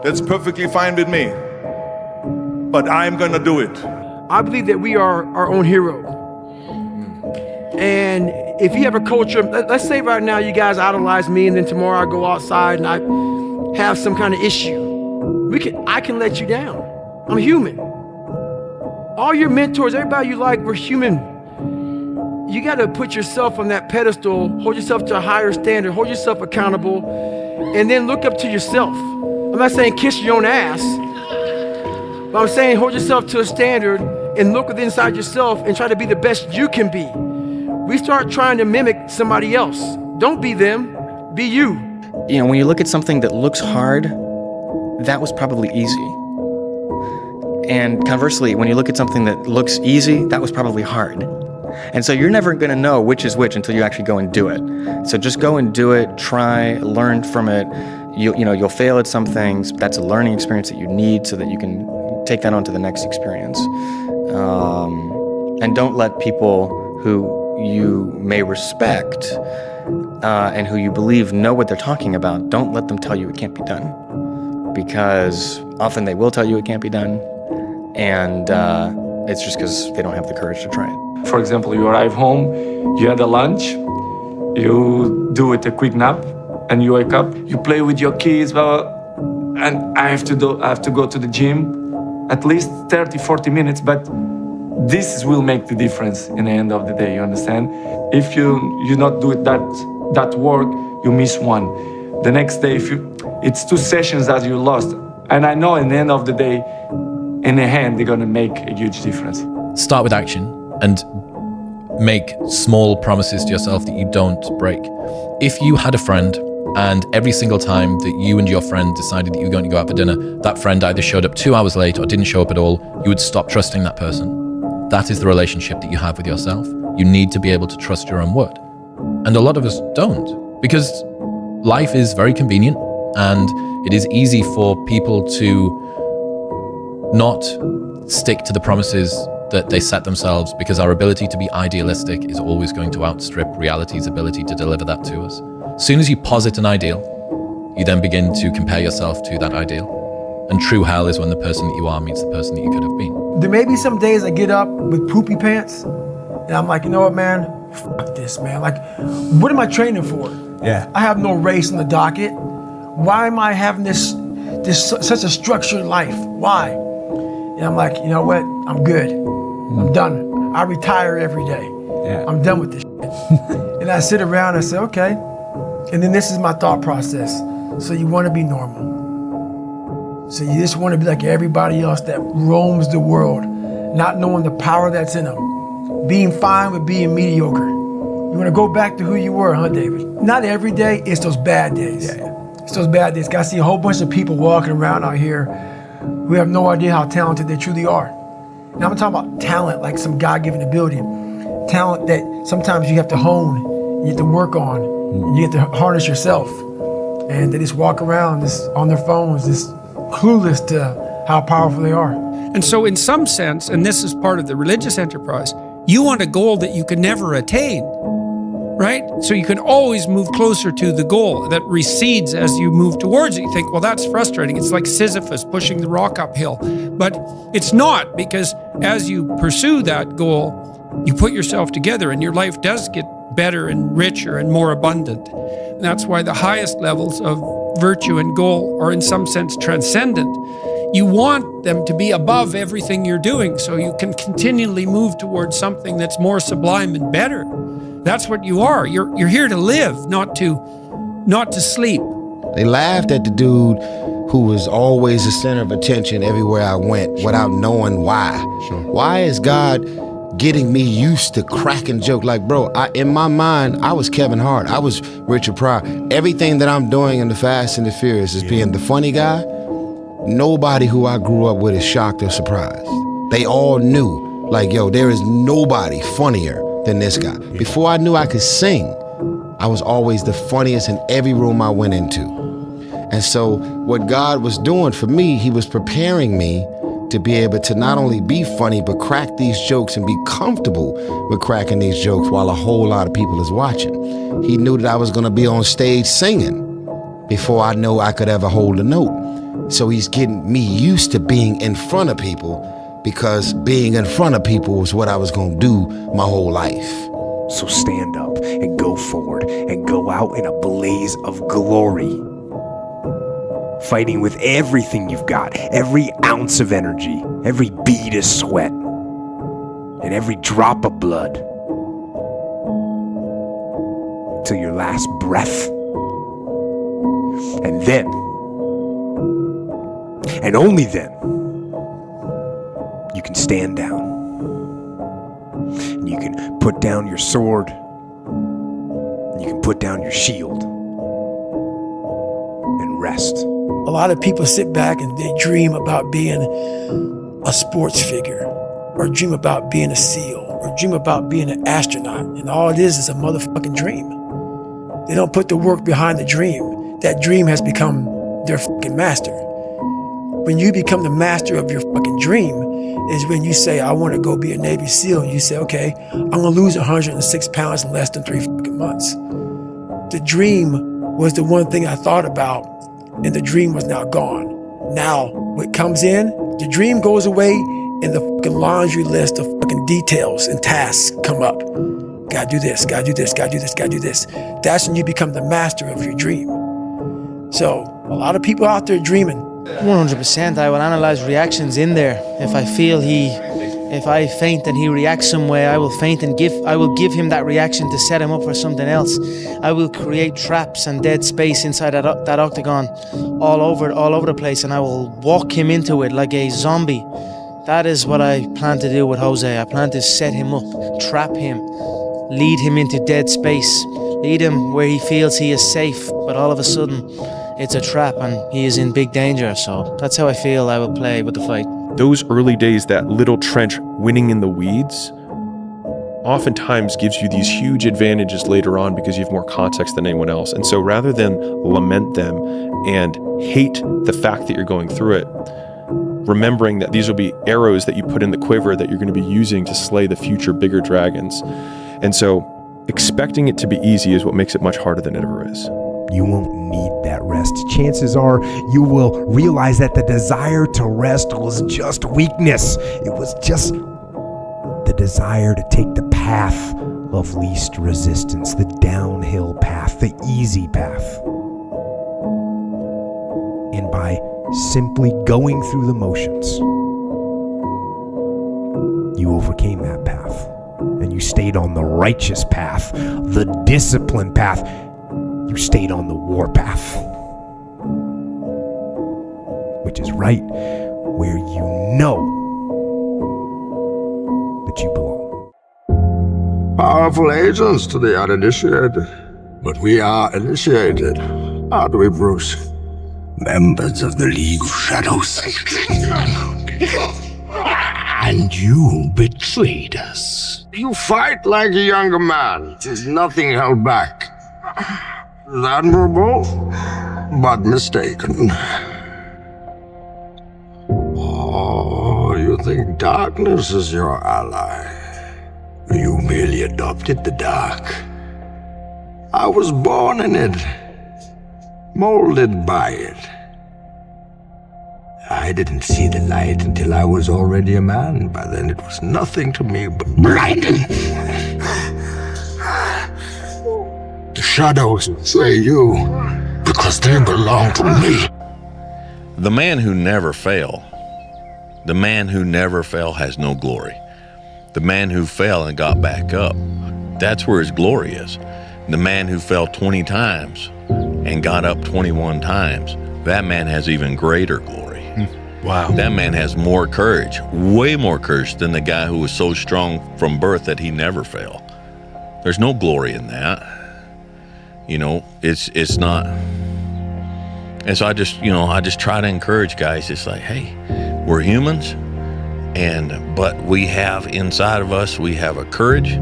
That's perfectly fine with me. But I'm gonna do it. I believe that we are our own hero. And if you have a culture, let's say right now you guys idolize me and then tomorrow I go outside and I have some kind of issue. I can let you down. I'm human. All your mentors, everybody you like, we're human. You got to put yourself on that pedestal, hold yourself to a higher standard, hold yourself accountable, and then look up to yourself. I'm not saying kiss your own ass, but I'm saying hold yourself to a standard and look within inside yourself and try to be the best you can be. We start trying to mimic somebody else. Don't be them, be you. You know, when you look at something that looks hard, that was probably easy. And conversely, when you look at something that looks easy, that was probably hard. And so you're never going to know which is which until you actually go and do it. So just go and do it, try, learn from it. You'll fail at some things. That's a learning experience that you need so that you can take that on to the next experience. And don't let people who you may respect and who you believe know what they're talking about, don't let them tell you it can't be done. Because often they will tell you it can't be done, and it's just because they don't have the courage to try it. For example, you arrive home, you had a lunch, you do it a quick nap, and you wake up, you play with your kids, and I have to go to the gym at least 30, 40 minutes, but this will make the difference in the end of the day, you understand? If you not do it that work, you miss one. The next day, it's 2 sessions that you lost. And I know in the end of the day, in the hand, they're gonna make a huge difference. Start with action and make small promises to yourself that you don't break. If you had a friend and every single time that you and your friend decided that you were going to go out for dinner, that friend either showed up 2 hours late or didn't show up at all, you would stop trusting that person. That is the relationship that you have with yourself. You need to be able to trust your own word. And a lot of us don't, because life is very convenient and it is easy for people to not stick to the promises that they set themselves, because our ability to be idealistic is always going to outstrip reality's ability to deliver that to us. As soon as you posit an ideal, you then begin to compare yourself to that ideal. And true hell is when the person that you are meets the person that you could have been. There may be some days I get up with poopy pants, and I'm like, you know what, man? Fuck this, man. Like, what am I training for? Yeah. I have no race on the docket. Why am I having this such a structured life? Why? And I'm like, you know what? I'm good. I'm done. I retire every day. Yeah. I'm done with this shit. And I sit around and I say, okay. And then this is my thought process. So you want to be normal. So you just want to be like everybody else that roams the world, not knowing the power that's in them. Being fine with being mediocre. You want to go back to who you were, huh, David? Not every day, it's those bad days. Yeah. It's those bad days. I see a whole bunch of people walking around out here who have no idea how talented they truly are. And I'm talking about talent, like some God-given ability. Talent that sometimes you have to hone, you have to work on, and you have to harness yourself. And they just walk around just on their phones, just clueless to how powerful they are. And so in some sense, and this is part of the religious enterprise, you want a goal that you can never attain, right? So you can always move closer to the goal that recedes as you move towards it. You think, well, that's frustrating. It's like Sisyphus pushing the rock uphill. But it's not, because as you pursue that goal, you put yourself together and your life does get better and richer and more abundant. And that's why the highest levels of virtue and goal are in some sense transcendent. You want them to be above everything you're doing so you can continually move towards something that's more sublime and better. That's what you are. You're here to live, not to sleep. They laughed at the dude who was always the center of attention everywhere I went without knowing why. Why is God getting me used to cracking jokes? Like, bro, in my mind, I was Kevin Hart. I was Richard Pryor. Everything that I'm doing in the Fast and the Furious is being the funny guy. Nobody who I grew up with is shocked or surprised. They all knew, like, yo, there is nobody funnier than this guy. Before I knew I could sing, I was always the funniest in every room I went into. And so what God was doing for me, he was preparing me to be able to not only be funny, but crack these jokes and be comfortable with cracking these jokes while a whole lot of people is watching. He knew that I was gonna be on stage singing before I knew I could ever hold a note. So he's getting me used to being in front of people, because being in front of people was what I was gonna do my whole life. So stand up and go forward and go out in a blaze of glory. Fighting with everything you've got, every ounce of energy, every bead of sweat. and every drop of blood till your last breath. And then, and only then, you can stand down. And you can put down your sword. And you can put down your shield. And rest. A lot of people sit back and they dream about being a sports figure, or dream about being a SEAL, or dream about being an astronaut. And all it is a motherfucking dream. They don't put the work behind the dream. That dream has become their fucking master. When you become the master of your fucking dream is when you say, I want to go be a Navy SEAL. And you say, okay, I'm going to lose 106 pounds in less than 3 fucking months. The dream was the one thing I thought about, and the dream was now gone. Now, what comes in, the dream goes away, and the fucking laundry list of fucking details and tasks come up. Gotta do this, gotta do this, gotta do this, gotta do this. That's when you become the master of your dream. So, a lot of people out there dreaming. 100%, I will analyze reactions in there. If I feel if I faint and he reacts some way, I will faint and I will give him that reaction to set him up for something else. I will create traps and dead space inside that octagon all over the place, and I will walk him into it like a zombie. That is what I plan to do with Jose. I plan to set him up, trap him, lead him into dead space, lead him where he feels he is safe, but all of a sudden it's a trap and he is in big danger. So that's how I feel I will play with the fight. Those early days, that little trench winning in the weeds, oftentimes gives you these huge advantages later on because you have more context than anyone else. And so rather than lament them and hate the fact that you're going through it, remembering that these will be arrows that you put in the quiver that you're going to be using to slay the future bigger dragons. And so expecting it to be easy is what makes it much harder than it ever is. You won't need that rest. Chances are you will realize that the desire to rest was just weakness. It was just the desire to take the path of least resistance, the downhill path, the easy path. And by simply going through the motions, you overcame that path. And you stayed on the righteous path, the disciplined path. You stayed on the war path, which is right where you know that you belong. Powerful agents to the uninitiated, but we are initiated, aren't we, Bruce? Members of the League of Shadows. And you betrayed us. You fight like a younger man. There's nothing held back. Admirable, but mistaken. Oh, you think darkness is your ally? You merely adopted the dark. I was born in it, molded by it. I didn't see the light until I was already a man. By then it was nothing to me but blinding. The shadows say you, because they belong to me. The man who never fell, the man who never fell has no glory. The man who fell and got back up, that's where his glory is. The man who fell 20 times and got up 21 times, that man has even greater glory. Wow. That man has more courage, way more courage than the guy who was so strong from birth that he never fell. There's no glory in that. You know, it's not. And so I just try to encourage guys. It's like, hey, we're humans, but we have inside of us, we have a courage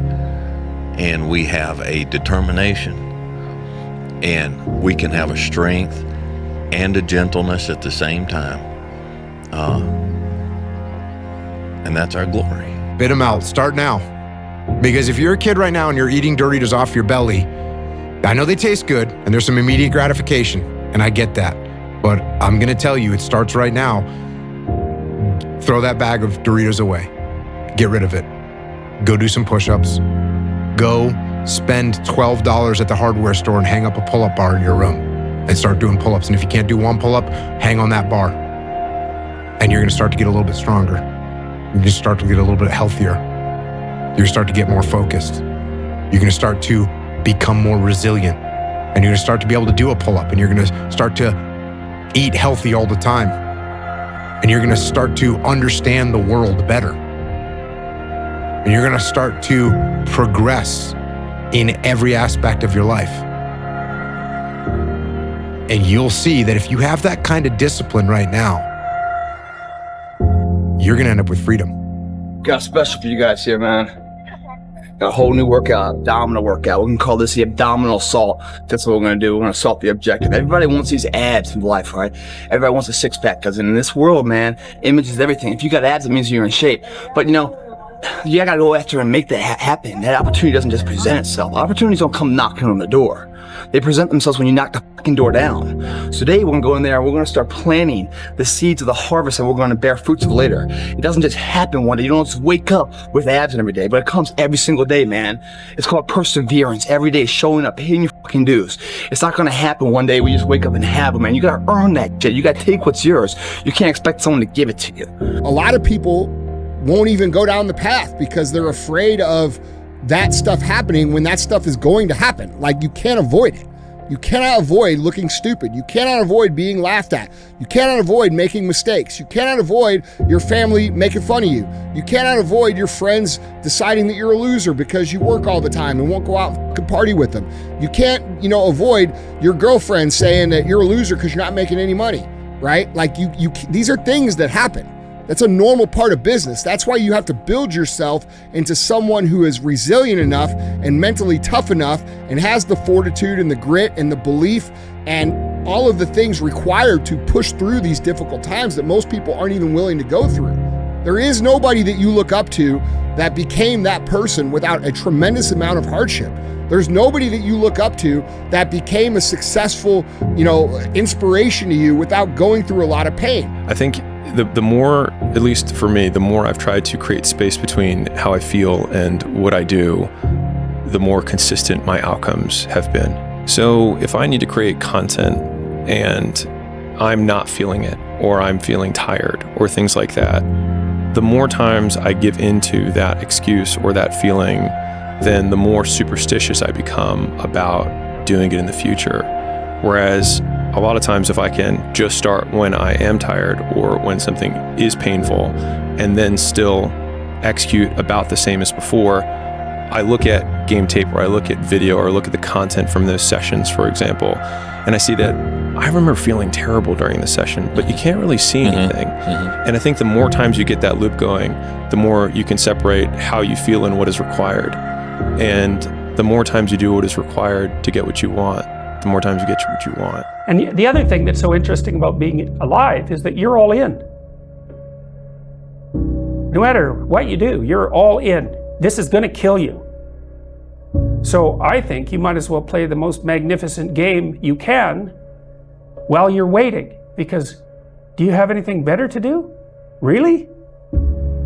and we have a determination, and we can have a strength and a gentleness at the same time. And that's our glory. Bid them out. Start now. Because if you're a kid right now and you're eating Doritos off your belly, I know they taste good and there's some immediate gratification, and I get that. But I'm going to tell you, it starts right now. Throw that bag of Doritos away. Get rid of it. Go do some push-ups. Go spend $12 at the hardware store and hang up a pull-up bar in your room and start doing pull-ups. And if you can't do one pull-up, hang on that bar. And you're going to start to get a little bit stronger. You're going to start to get a little bit healthier. You're gonna start to get more focused. You're gonna start to become more resilient. And you're gonna start to be able to do a pull-up, and you're gonna start to eat healthy all the time. And you're gonna start to understand the world better. And you're gonna start to progress in every aspect of your life. And you'll see that if you have that kind of discipline right now, you're gonna end up with freedom. Got a special for you guys here, man. Got a whole new workout, abdominal workout. We can call this the abdominal assault. That's what we're gonna do. We're gonna assault the objective. Everybody wants these abs in life, right? Everybody wants a six-pack, because in this world, man, image is everything. If you got abs, it means you're in shape. But you know, you gotta go after and make that happen. That opportunity doesn't just present itself. Opportunities don't come knocking on the door. They present themselves when you knock the fucking door down. So today we're gonna go in there and we're gonna start planting the seeds of the harvest, and we're gonna bear fruits of later. It doesn't just happen one day. You don't just wake up with abs every day, but it comes every single day, man. It's called perseverance. Every day showing up, hitting your fucking dues. It's not gonna happen one day where you just wake up and have them, man. You gotta earn that shit. You gotta take what's yours. You can't expect someone to give it to you. A lot of people won't even go down the path because they're afraid of that stuff happening when that stuff is going to happen. Like, you can't avoid it. You cannot avoid looking stupid. You cannot avoid being laughed at. You cannot avoid making mistakes. You cannot avoid your family making fun of you. You cannot avoid your friends deciding that you're a loser because you work all the time and won't go out and fucking party with them. You can't, avoid your girlfriend saying that you're a loser because you're not making any money, right? Like, these are things that happen. That's a normal part of business. That's why you have to build yourself into someone who is resilient enough and mentally tough enough and has the fortitude and the grit and the belief and all of the things required to push through these difficult times that most people aren't even willing to go through. There is nobody that you look up to that became that person without a tremendous amount of hardship. There's nobody that you look up to that became a successful, inspiration to you without going through a lot of pain. I think the more, at least for me, the more I've tried to create space between how I feel and what I do, the more consistent my outcomes have been. So if I need to create content and I'm not feeling it, or I'm feeling tired, or things like that, the more times I give into that excuse or that feeling, then the more superstitious I become about doing it in the future. Whereas a lot of times if I can just start when I am tired or when something is painful and then still execute about the same as before, I look at game tape or I look at video or look at the content from those sessions, for example, and I see that I remember feeling terrible during the session, but you can't really see anything. And I think the more times you get that loop going, the more you can separate how you feel and what is required. And the more times you do what is required to get what you want, the more times you get what you want. And the other thing that's so interesting about being alive is that you're all in. No matter what you do, you're all in. This is going to kill you. So I think you might as well play the most magnificent game you can while you're waiting. Because do you have anything better to do? Really?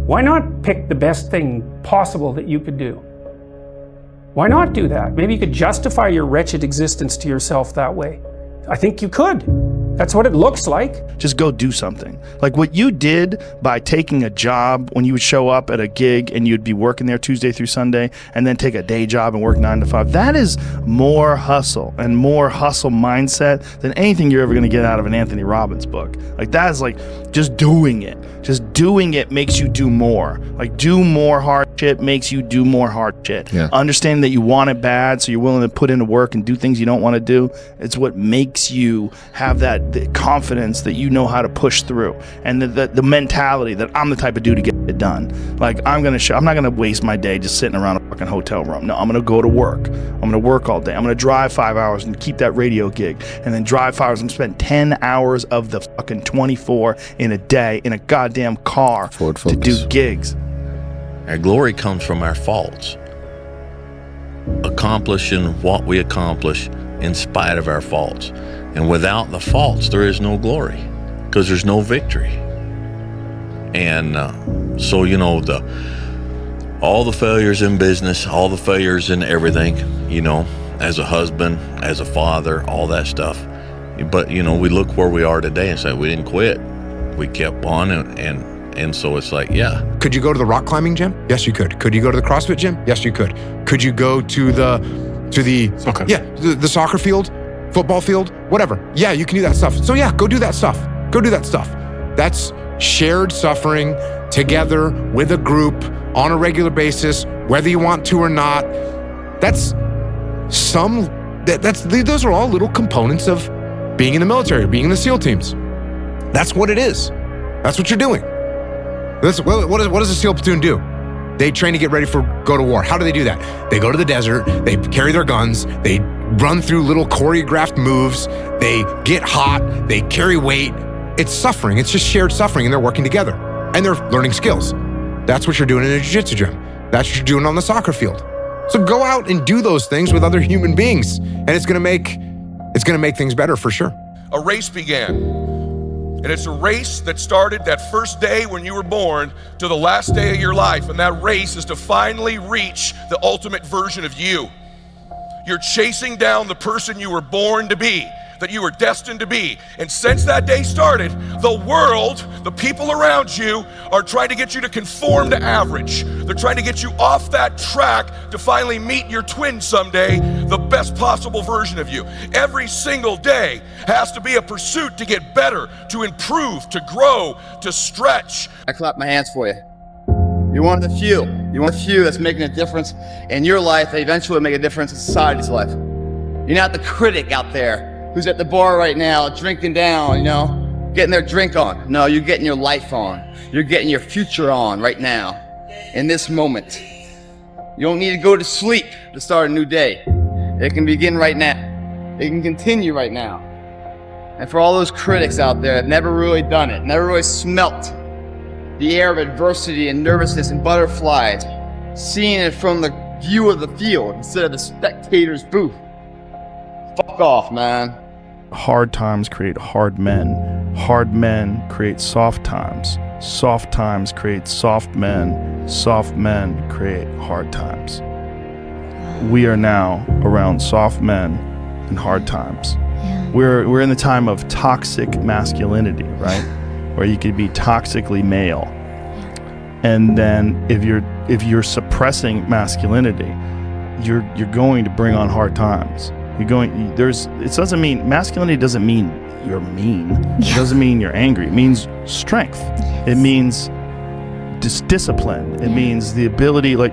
Why not pick the best thing possible that you could do? Why not do that? Maybe you could justify your wretched existence to yourself that way. I think you could. That's what it looks like. Just go do something. Like what you did by taking a job when you would show up at a gig and you'd be working there Tuesday through Sunday and then take a day job and work 9 to 5. That is more hustle and more hustle mindset than anything you're ever going to get out of an Anthony Robbins book. Like that is like just doing it. Just doing it makes you do more. Like do more hard shit makes you do more hard shit. Yeah. Understanding that you want it bad, so you're willing to put into work and do things you don't want to do. It's what makes you have that the confidence that you know how to push through, and the mentality that I'm the type of dude to get it done. Like I'm not gonna waste my day just sitting around a fucking hotel room. No, I'm gonna go to work. I'm gonna work all day. I'm gonna drive 5 hours and keep that radio gig, and then drive 5 hours and spend 10 hours of the fucking 24 in a day in a goddamn car to do gigs. Our glory comes from our faults. Accomplishing what we accomplish in spite of our faults. And without the faults, there is no glory, because there's no victory. And so, all the failures in business, all the failures in everything, as a husband, as a father, all that stuff. But, we look where we are today and say we didn't quit. We kept on and And so it's like, yeah. Could you go to the rock climbing gym? Yes, you could. Could you go to the CrossFit gym? Yes, you could. Could you go to the soccer field, football field, whatever? Yeah, you can do that stuff. So yeah, go do that stuff. Go do that stuff. That's shared suffering together with a group on a regular basis, whether you want to or not. Those are all little components of being in the military, being in the SEAL teams. That's what it is. That's what you're doing. What does a SEAL platoon do? They train to get ready go to war. How do they do that? They go to the desert, they carry their guns, they run through little choreographed moves, they get hot, they carry weight. It's suffering. It's just shared suffering, and they're working together. And they're learning skills. That's what you're doing in a jiu-jitsu gym. That's what you're doing on the soccer field. So go out and do those things with other human beings, and it's gonna make things better for sure. A race began. And it's a race that started that first day when you were born to the last day of your life. And that race is to finally reach the ultimate version of you. You're chasing down the person you were born to be, that you were destined to be. And since that day started, the world, the people around you, are trying to get you to conform to average. They're trying to get you off that track to finally meet your twin someday, the best possible version of you. Every single day has to be a pursuit to get better, to improve, to grow, to stretch. I clap my hands for you. You're one of the few. You're one of the few that's making a difference in your life that eventually will make a difference in society's life. You're not the critic out there who's at the bar right now drinking down, getting their drink on. No, you're getting your life on. You're getting your future on right now, in this moment. You don't need to go to sleep to start a new day. It can begin right now. It can continue right now. And for all those critics out there that never really done it, never really smelt the air of adversity and nervousness and butterflies, seeing it from the view of the field instead of the spectator's booth. Fuck off, man. Hard times create hard men. Hard men create soft times. Soft times create soft men. Soft men create hard times. We are now around soft men and hard times. We're in the time of toxic masculinity, right? Where you could be toxically male. And then if you're suppressing masculinity, you're going to bring on hard times. It doesn't mean, masculinity doesn't mean you're mean. It doesn't mean you're angry. It means strength. It means discipline. It means the ability, like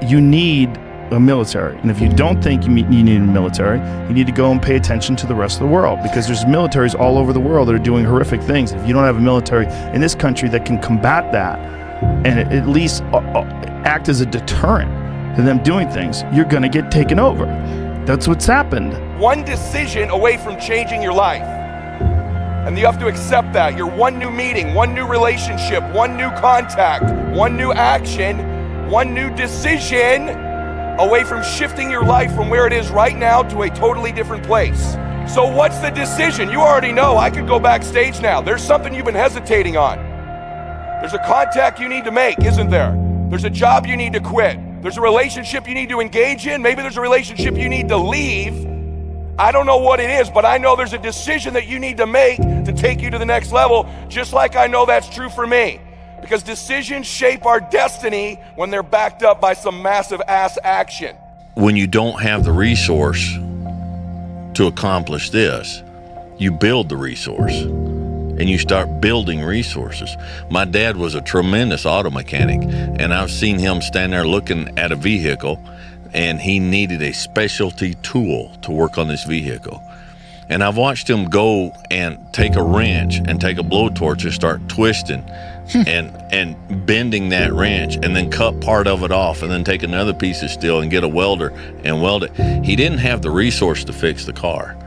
you need a military. And if you don't think you need a military, you need to go and pay attention to the rest of the world, because there's militaries all over the world that are doing horrific things. If you don't have a military in this country that can combat that and at least act as a deterrent to them doing things, you're going to get taken over. That's what's happened. One decision away from changing your life. And you have to accept that. You're one new meeting, one new relationship, one new contact, one new action, one new decision away from shifting your life from where it is right now to a totally different place. So what's the decision? You already know. I could go backstage now. There's something you've been hesitating on. There's a contact you need to make, isn't there? There's a job you need to quit. There's a relationship you need to engage in. Maybe there's a relationship you need to leave. I don't know what it is, but I know there's a decision that you need to make to take you to the next level, just like I know that's true for me. Because decisions shape our destiny when they're backed up by some massive ass action. When you don't have the resource to accomplish this, you build the resource. And you start building resources. My dad was a tremendous auto mechanic, and I've seen him stand there looking at a vehicle, and he needed a specialty tool to work on this vehicle. And I've watched him go and take a wrench and take a blowtorch and start twisting and bending that wrench, and then cut part of it off, and then take another piece of steel and get a welder and weld it. He didn't have the resource to fix the car,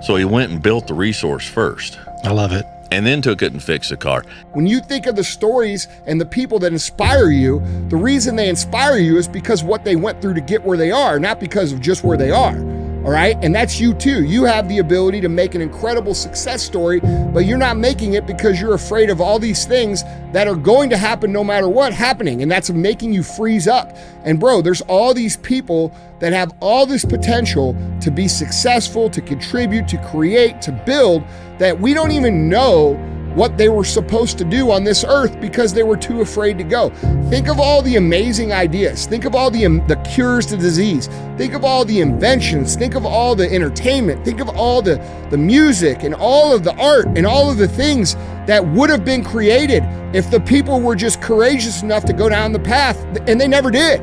so he went and built the resource first. I love it. And then took it and fixed the car. When you think of the stories and the people that inspire you, the reason they inspire you is because what they went through to get where they are, not because of just where they are. All right. And that's you too. You have the ability to make an incredible success story, but you're not making it because you're afraid of all these things that are going to happen no matter what happening. And that's making you freeze up. And bro, there's all these people that have all this potential to be successful, to contribute, to create, to build, that we don't even know what they were supposed to do on this earth because they were too afraid to go. Think of all the amazing ideas. Think of all the cures to disease. Think of all the inventions. Think of all the entertainment. Think of all the music and all of the art and all of the things that would have been created if the people were just courageous enough to go down the path, and they never did.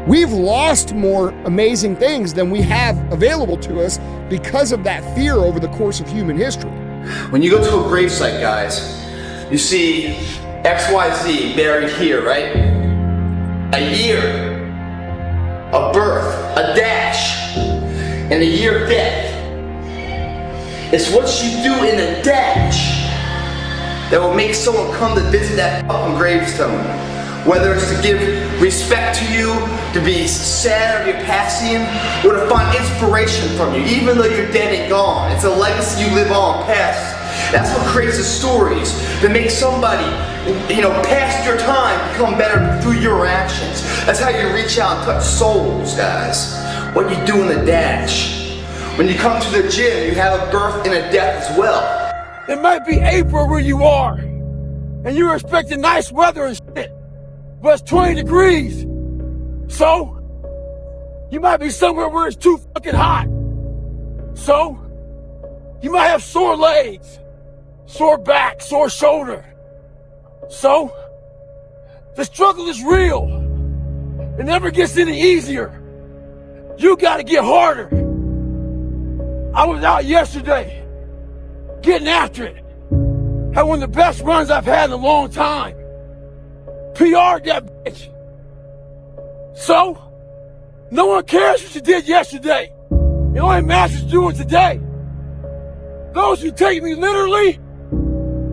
We've lost more amazing things than we have available to us because of that fear over the course of human history. When you go to a gravesite, guys, you see XYZ buried here, right? A year, a birth, a dash, and a year of death. It's what you do in the dash that will make someone come to visit that fucking gravestone. Whether it's to give respect to you, to be sad of your passing, or to find inspiration from you, even though you're dead and gone. It's a legacy you live on past. That's what creates the stories that make somebody, past your time become better through your actions. That's how you reach out and touch souls, guys. What you do in the dash. When you come to the gym, you have a birth and a death as well. It might be April where you are, and you're expecting nice weather and shit, but it's 20 degrees. So, you might be somewhere where it's too fucking hot. So, you might have sore legs, sore back, sore shoulder. So, the struggle is real. It never gets any easier. You gotta get harder. I was out yesterday, getting after it. Had one of the best runs I've had in a long time. PR'd that bitch. So, no one cares what you did yesterday. It only matters what you're doing today. Those who take me literally,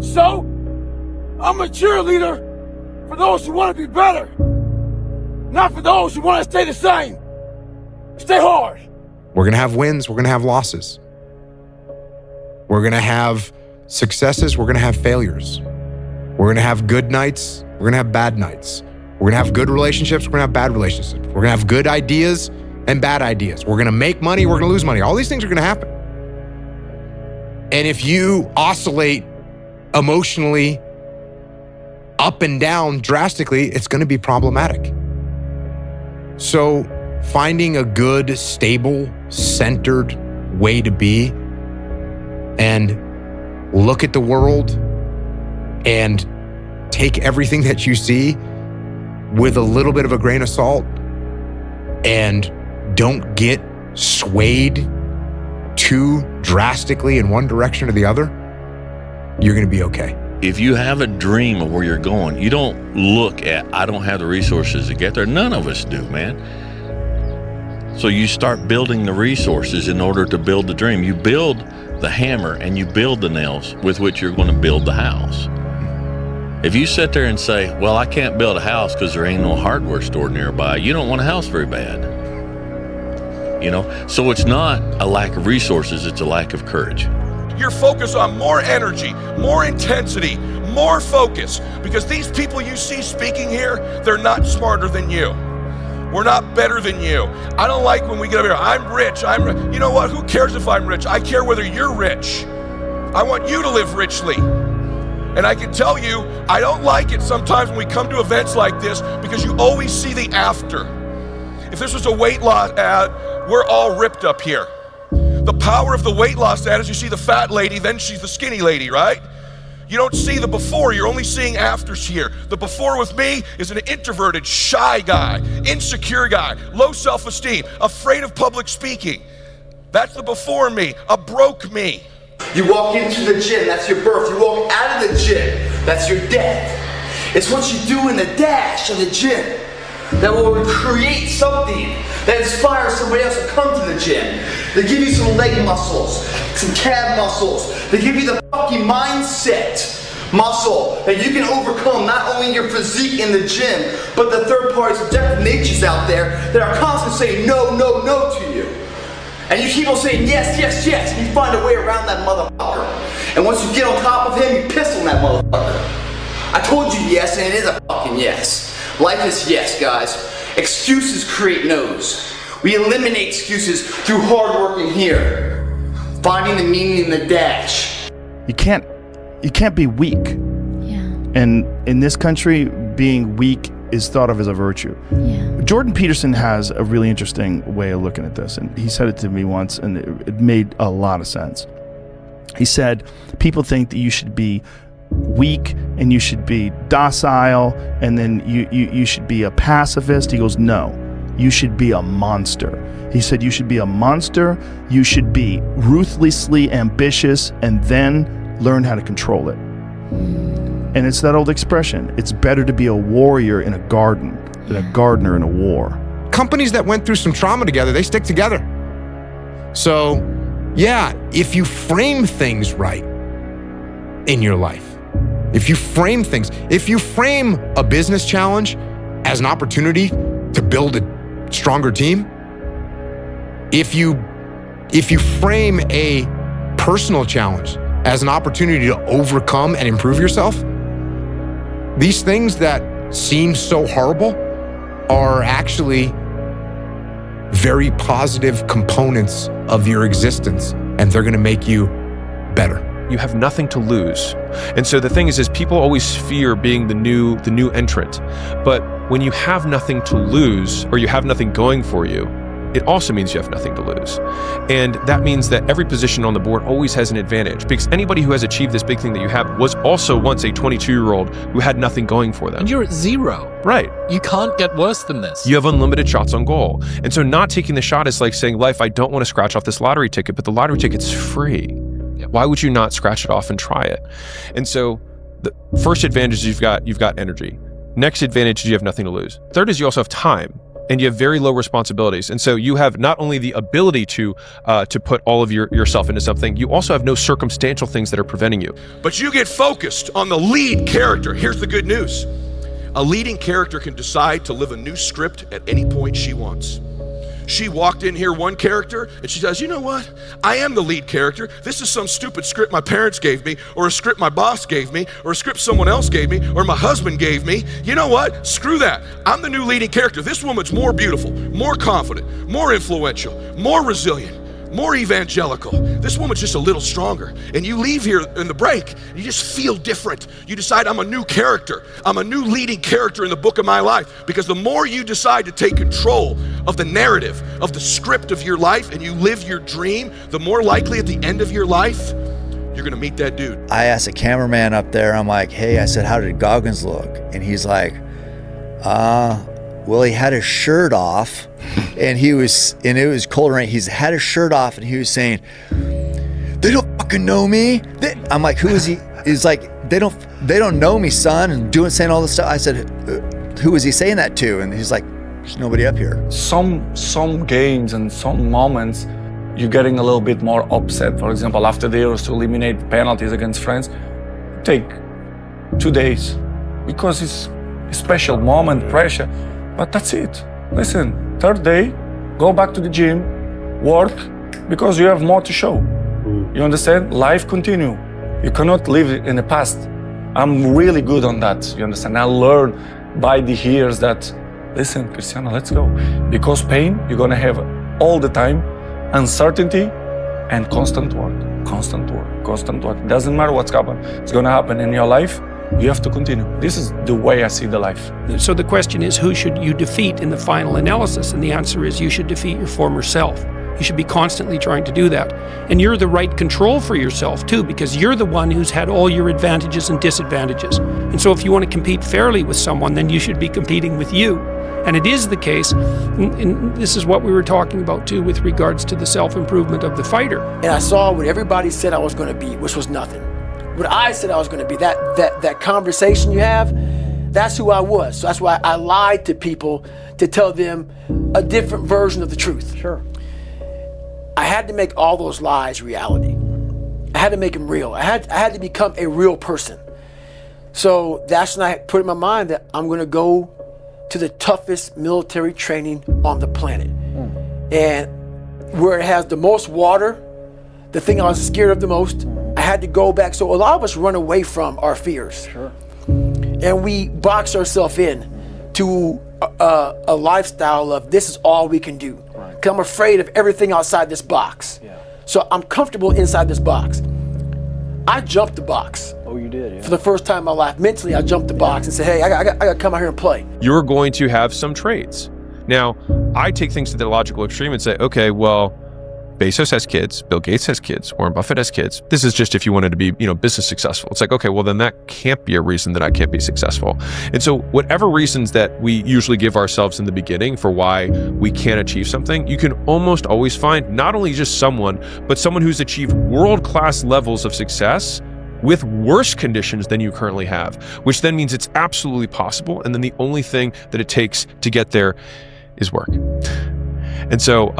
so, I'm a cheerleader for those who want to be better. Not for those who want to stay the same. Stay hard. We're going to have wins. We're going to have losses. We're going to have successes. We're going to have failures. We're going to have good nights. We're going to have bad nights. We're going to have good relationships. We're going to have bad relationships. We're going to have good ideas and bad ideas. We're going to make money. We're going to lose money. All these things are going to happen. And if you oscillate emotionally up and down drastically, it's going to be problematic. So finding a good, stable, centered way to be and look at the world and take everything that you see with a little bit of a grain of salt and don't get swayed too drastically in one direction or the other, you're going to be okay. If you have a dream of where you're going, you don't look at, I don't have the resources to get there. None of us do, man. So you start building the resources in order to build the dream. You build the hammer and you build the nails with which you're going to build the house. If you sit there and say, well, I can't build a house because there ain't no hardware store nearby, you don't want a house very bad. So it's not a lack of resources, it's a lack of courage. You're focused on more energy, more intensity, more focus, because these people you see speaking here, they're not smarter than you. We're not better than you. I don't like when we get up here, I'm rich, you know what, who cares if I'm rich? I care whether you're rich. I want you to live richly. And I can tell you, I don't like it sometimes when we come to events like this because you always see the after. If this was a weight loss ad, we're all ripped up here. The power of the weight loss ad is you see the fat lady, then she's the skinny lady, right? You don't see the before, you're only seeing afters here. The before with me is an introverted, shy guy, insecure guy, low self-esteem, afraid of public speaking. That's the before me, a broke me. You walk into the gym, that's your birth. You walk out of the gym, that's your death. It's what you do in the dash of the gym that will create something that inspires somebody else to come to the gym. They give you some leg muscles, some calf muscles. They give you the fucking mindset muscle that you can overcome not only your physique in the gym, but the third party subjective natures out there that are constantly saying no, no, no to you. And you keep on saying yes, yes, yes, and you find a way around that motherfucker. And once you get on top of him, you piss on that motherfucker. I told you yes, and it is a fucking yes. Life is yes, guys. Excuses create no's. We eliminate excuses through hard work in here. Finding the meaning in the dash. You can't you can't be weak. And in this country, being weak is thought of as a virtue. Jordan Peterson has a really interesting way of looking at this, and he said it to me once, and it made a lot of sense. He said, people think that you should be weak and you should be docile, and then you should be a pacifist. He goes, no, you should be a monster. He said, you should be a monster, you should be ruthlessly ambitious, and then learn how to control it. And it's that old expression, it's better to be a warrior in a garden than a gardener in a war. Companies that went through some trauma together, they stick together. So, yeah, if you frame things right in your life, if you frame a business challenge as an opportunity to build a stronger team, if you frame a personal challenge as an opportunity to overcome and improve yourself, these things that seem so horrible are actually very positive components of your existence, and they're gonna make you better. You have nothing to lose. And so the thing is people always fear being the new entrant. But when you have nothing to lose, or you have nothing going for you, it also means you have nothing to lose. And that means that every position on the board always has an advantage, because anybody who has achieved this big thing that you have was also once a 22-year-old who had nothing going for them. And you're at 0. Right. You can't get worse than this. You have unlimited shots on goal. And so not taking the shot is like saying, life, I don't want to scratch off this lottery ticket, but the lottery ticket's free. Yep. Why would you not scratch it off and try it? And so the first advantage is you've got energy. Next advantage is you have nothing to lose. Third is you also have time. And you have very low responsibilities. And so you have not only the ability to put all of yourself into something, you also have no circumstantial things that are preventing you. But you get focused on the lead character. Here's the good news. A leading character can decide to live a new script at any point she wants. She walked in here one character, and she says, you know what? I am the lead character. This is some stupid script my parents gave me, or a script my boss gave me, or a script someone else gave me, or my husband gave me. You know what? Screw that. I'm the new leading character. This woman's more beautiful, more confident, more influential, more resilient, more evangelical. This woman's just a little stronger. And you leave here in the break, and you just feel different. You decide, I'm a new character. I'm a new leading character in the book of my life. Because the more you decide to take control of the narrative, of the script of your life, and you live your dream, the more likely at the end of your life, you're gonna meet that dude. I asked a cameraman up there, I'm like, hey, I said, how did Goggins look? And he's like, well, he had his shirt off, and it was cold rain. He's had his shirt off, and he was saying, they don't fucking know me. I'm like, who is he? He's like, they don't know me, son, and saying all this stuff. I said, who was he saying that to? And he's like, there's nobody up here. Some games and some moments, you're getting a little bit more upset. For example, after the Euros, to eliminate penalties against France, take 2 days, because it's a special moment, pressure. But that's it. Listen, third day, go back to the gym, work, because you have more to show. You understand? Life continue. You cannot live in the past. I'm really good on that, you understand? I learned by the years that, listen, Cristiano, let's go. Because pain, you're gonna have all the time, uncertainty and constant work. Doesn't matter what's happened. It's gonna happen in your life. You have to continue. This is the way I see the life. So the question is, who should you defeat in the final analysis? And the answer is, you should defeat your former self. You should be constantly trying to do that. And you're the right control for yourself too, because you're the one who's had all your advantages and disadvantages. And so if you want to compete fairly with someone, then you should be competing with you. And it is the case, and this is what we were talking about too with regards to the self-improvement of the fighter. And I saw what everybody said I was going to be, which was nothing. What I said I was going to be, that conversation you have, that's who I was. So that's why I lied to people to tell them a different version of the truth. Sure. I had to make all those lies reality. I had to make them real. I had to become a real person. So that's when I put in my mind that I'm going to go to the toughest military training on the planet. And where it has the most water, the thing I was scared of the most, I had to go back. So a lot of us run away from our fears. Sure. And we box ourselves in to a lifestyle of this is all we can do. Right. 'Cause I'm afraid of everything outside this box. Yeah. So I'm comfortable inside this box. I jumped the box. Oh, you did, yeah. For the first time in my life, mentally, I jumped the box and said, hey, I got to come out here and play. You're going to have some traits. Now, I take things to the logical extreme and say, okay, well, Bezos has kids, Bill Gates has kids, Warren Buffett has kids. This is just if you wanted to be, business successful. It's like, okay, well then that can't be a reason that I can't be successful. And so whatever reasons that we usually give ourselves in the beginning for why we can't achieve something, you can almost always find not only just someone, but someone who's achieved world-class levels of success with worse conditions than you currently have, which then means it's absolutely possible. And then the only thing that it takes to get there is work. And so,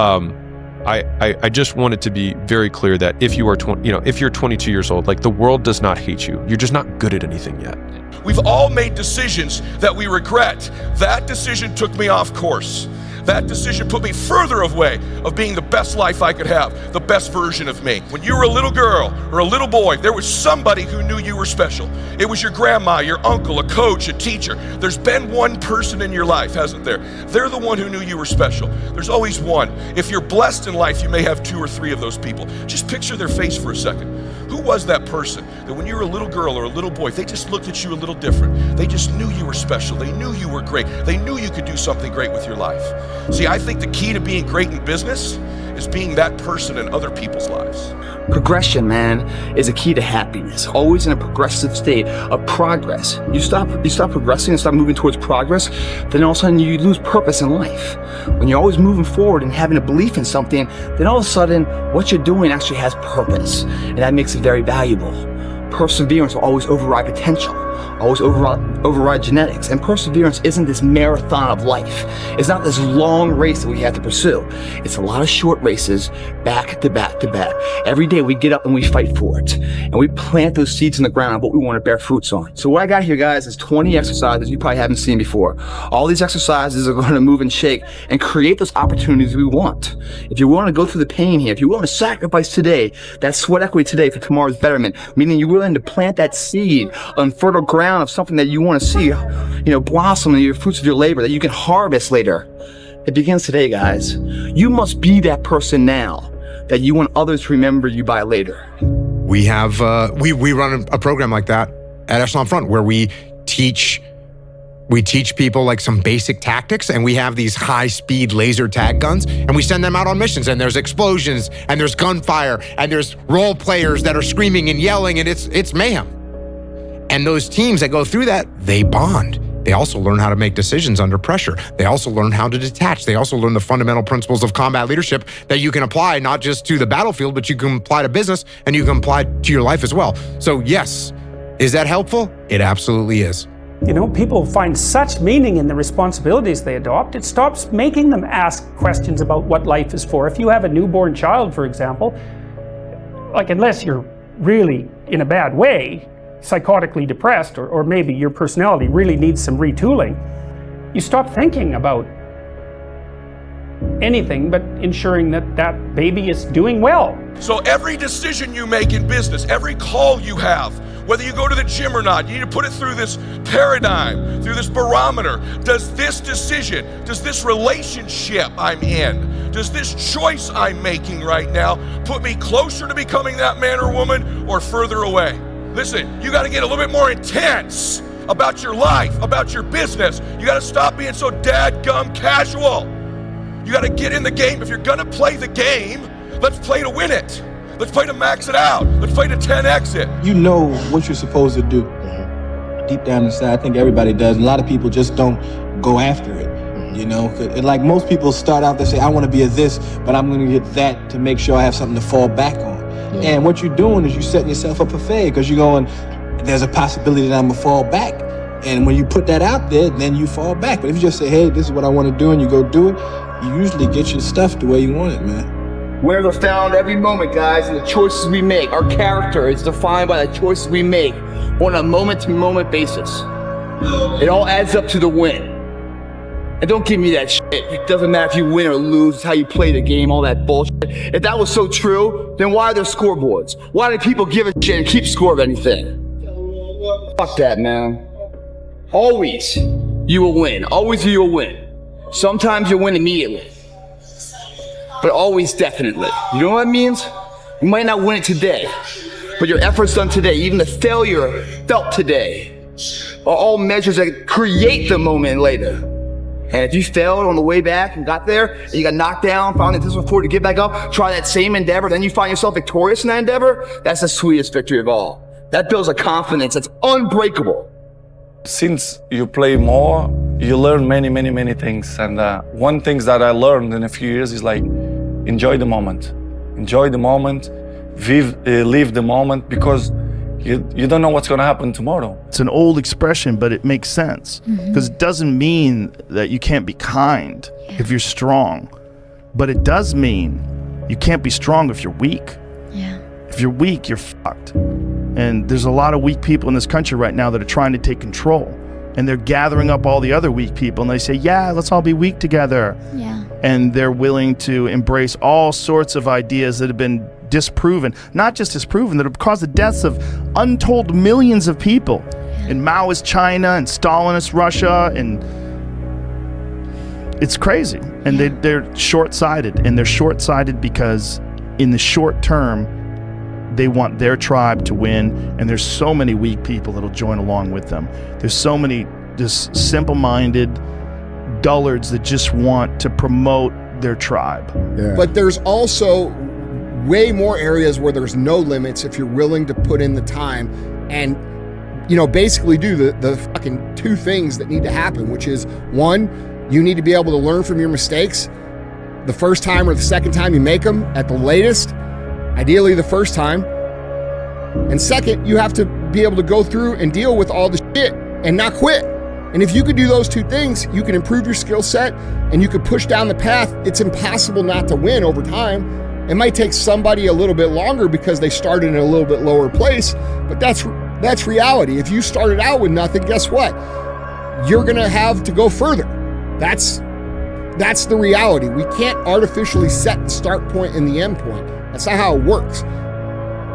I just wanted to be very clear that if you are if you're 22 years old, like the world does not hate you. You're just not good at anything yet. We've all made decisions that we regret. That decision took me off course. That decision put me further away of being the best life I could have, the best version of me. When you were a little girl or a little boy, there was somebody who knew you were special. It was your grandma, your uncle, a coach, a teacher. There's been one person in your life, hasn't there? They're the one who knew you were special. There's always one. If you're blessed in life, you may have 2 or 3 of those people. Just picture their face for a second. Who was that person that when you were a little girl or a little boy, they just looked at you a little different? They just knew you were special. They knew you were great. They knew you could do something great with your life. See, I think the key to being great in business is being that person in other people's lives. Progression, man, is a key to happiness. Always in a progressive state of progress. You stop progressing and stop moving towards progress, then all of a sudden you lose purpose in life. When you're always moving forward and having a belief in something, then all of a sudden what you're doing actually has purpose, and that makes it very valuable. Perseverance will always override potential, always override genetics. And perseverance isn't this marathon of life. It's not this long race that we have to pursue. It's a lot of short races, back to back to back. Every day we get up and we fight for it. And we plant those seeds in the ground of what we want to bear fruits on. So what I got here, guys, is 20 exercises you probably haven't seen before. All these exercises are going to move and shake and create those opportunities we want. If you want to go through the pain here, if you want to sacrifice today, that sweat equity today for tomorrow's betterment, meaning you're willing to plant that seed on fertile ground of something that you want to see, blossom in your fruits of your labor that you can harvest later. It begins today, guys. You must be that person now that you want others to remember you by later. We have we run a program like that at Echelon Front where we teach people like some basic tactics, and we have these high-speed laser tag guns, and we send them out on missions, and there's explosions, and there's gunfire, and there's role players that are screaming and yelling, and it's mayhem. And those teams that go through that, they bond. They also learn how to make decisions under pressure. They also learn how to detach. They also learn the fundamental principles of combat leadership that you can apply not just to the battlefield, but you can apply to business, and you can apply to your life as well. So yes, is that helpful? It absolutely is. People find such meaning in the responsibilities they adopt, it stops making them ask questions about what life is for. If you have a newborn child, for example, unless you're really in a bad way, psychotically depressed, or maybe your personality really needs some retooling, you stop thinking about anything but ensuring that that baby is doing well. So every decision you make in business, every call you have, whether you go to the gym or not, you need to put it through this paradigm, through this barometer. Does this decision, does this relationship I'm in, does this choice I'm making right now put me closer to becoming that man or woman or further away? Listen, you got to get a little bit more intense about your life, about your business. You got to stop being so dadgum casual. You got to get in the game. If you're going to play the game, let's play to win it. Let's play to max it out. Let's play to 10x it. You know what you're supposed to do. Deep down inside, I think everybody does. A lot of people just don't go after it. Like most people start out, they say, I want to be a this, but I'm going to get that to make sure I have something to fall back on. Yeah. And what you're doing is you're setting yourself up for failure because you're going, there's a possibility that I'm going to fall back. And when you put that out there, then you fall back. But if you just say, hey, this is what I want to do, and you go do it, you usually get your stuff the way you want it, man. Winners are found every moment, guys, in the choices we make. Our character is defined by the choices we make on a moment-to-moment basis. It all adds up to the win. And don't give me that shit. It doesn't matter if you win or lose. It's how you play the game, all that bullshit. If that was so true, then why are there scoreboards? Why do people give a shit and keep score of anything? Fuck that, man. Always, you will win. Always you will win. Sometimes you'll win immediately. But always definitely. You know what that means? You might not win it today, But your efforts done today, even the failure felt today, are all measures that create the moment later. And if you failed on the way back and got there, and you got knocked down, found this before to get back up, try that same endeavor, then you find yourself victorious in that endeavor, that's the sweetest victory of all. That builds a confidence that's unbreakable. Since you play more, you learn many things. And one thing that I learned in a few years is like, enjoy the moment. Enjoy the moment, live the moment, because you don't know what's going to happen tomorrow. It's an old expression, but it makes sense. Because it doesn't mean that you can't be kind if you're strong. But it does mean you can't be strong if you're weak. Yeah. If you're weak, you're fucked. And there's a lot of weak people in this country right now that are trying to take control. And they're gathering up all the other weak people and they say, yeah, let's all be weak together. Yeah. And they're willing to embrace all sorts of ideas that have been disproven, not just disproven, that have caused the deaths of untold millions of people in Maoist China and Stalinist Russia. And it's crazy. And they're short-sighted. And they're short-sighted because in the short term, they want their tribe to win, and there's so many weak people that'll join along with them. There's so many just simple-minded dullards that just want to promote their tribe. But there's also way more areas where there's no limits if you're willing to put in the time and, you know, basically do the fucking two things that need to happen, which is, one, you need to be able to learn from your mistakes the first time or the second time you make them at the latest. Ideally the first time. And second, you have to be able to go through and deal with all the shit and not quit. And if you could do those two things, you can improve your skill set and you could push down the path. It's impossible not to win over time. It might take somebody a little bit longer because they started in a little bit lower place, but that's reality. If you started out with nothing, guess what? You're gonna have to go further. That's the reality. We can't artificially set the start point and the end point. That's not how it works.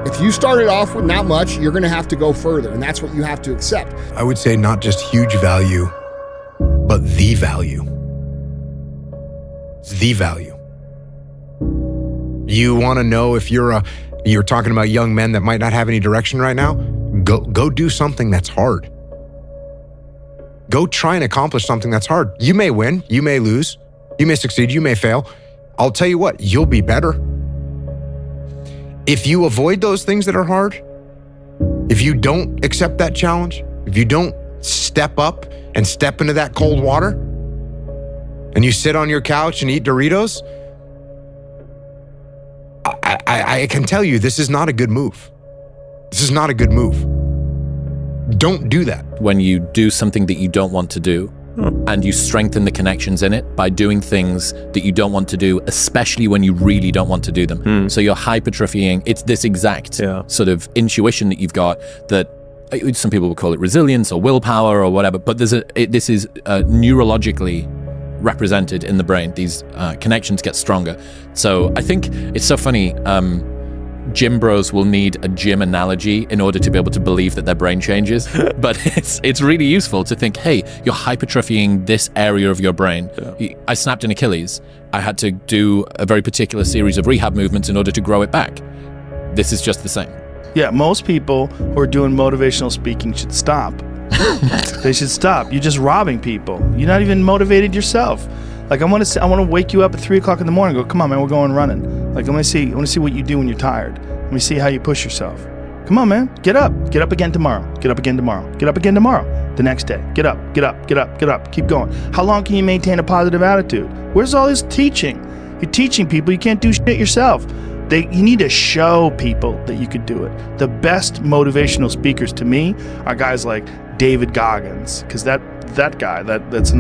If you started off with not much, you're going to have to go further, and that's what you have to accept. I would say not just huge value, but the value. The value. You want to know if you're talking about young men that might not have any direction right now? Go do something that's hard. Go try and accomplish something that's hard. You may win, you may lose, you may succeed, you may fail. I'll tell you what, you'll be better. If you avoid those things that are hard, if you don't accept that challenge, if you don't step up and step into that cold water, and you sit on your couch and eat Doritos, I can tell you this is not a good move. This is not a good move. Don't do that. When you do something that you don't want to do, and you strengthen the connections in it by doing things that you don't want to do, especially when you really don't want to do them. So you're hypertrophying. It's this exact sort of intuition that you've got that some people would call it resilience or willpower or whatever, but this is neurologically represented in the brain. These connections get stronger. So I think it's so funny. Gym bros will need a gym analogy in order to be able to believe that their brain changes. But it's really useful to think, hey, you're hypertrophying this area of your brain. I snapped an Achilles. I had to do a very particular series of rehab movements in order to grow it back. This is just the same. Yeah, most people who are doing motivational speaking should stop. They should stop. You're just robbing people. You're not even motivated yourself. Like I want to wake you up at 3 o'clock in the morning and go, come on, man, we're going running. Like I want to see what you do when you're tired. Let me see how you push yourself. Come on, man, get up again tomorrow. Get up again tomorrow. Get up again tomorrow. The next day, get up. Keep going. How long can you maintain a positive attitude? Where's all this teaching? You're teaching people. You can't do shit yourself. You need to show people that you could do it. The best motivational speakers to me are guys like David Goggins, because that guy that's in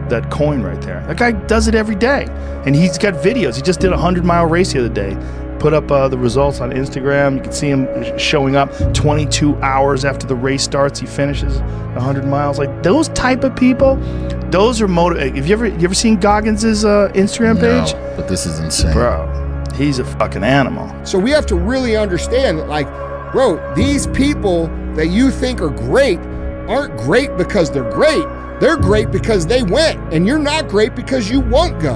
that coin right there. That guy does it every day, and he's got videos. He just did a 100-mile race the other day. Put up the results on Instagram. You can see him showing up 22 hours after the race starts. He finishes 100 miles. Like those type of people, those are motivating. Have you ever seen Goggins' Instagram page? No, but this is insane, bro. He's a fucking animal. So we have to really understand that, like, bro, these people that you think are great aren't great because they're great. They're great because they went, and you're not great because you won't go.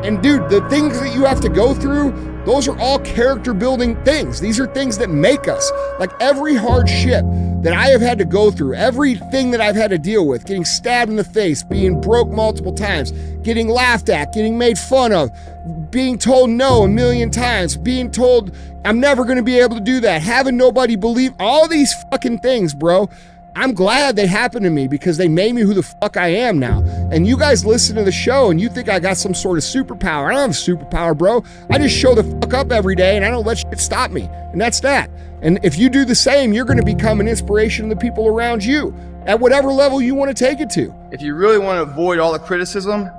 And dude, the things that you have to go through Those are all character building things. These are things that make us. Like every hardship that I have had to go through, everything that I've had to deal with, getting stabbed in the face, being broke multiple times, getting laughed at, getting made fun of, being told no a million times, being told I'm never going to be able to do that, having nobody believe, all these fucking things, bro. I'm glad they happened to me because they made me who the fuck I am now. And you guys listen to the show and you think I got some sort of superpower. I don't have a superpower, bro. I just show the fuck up every day and I don't let shit stop me. And that's that. And if you do the same, you're going to become an inspiration to the people around you at whatever level you want to take it to. If you really want to avoid all the criticism,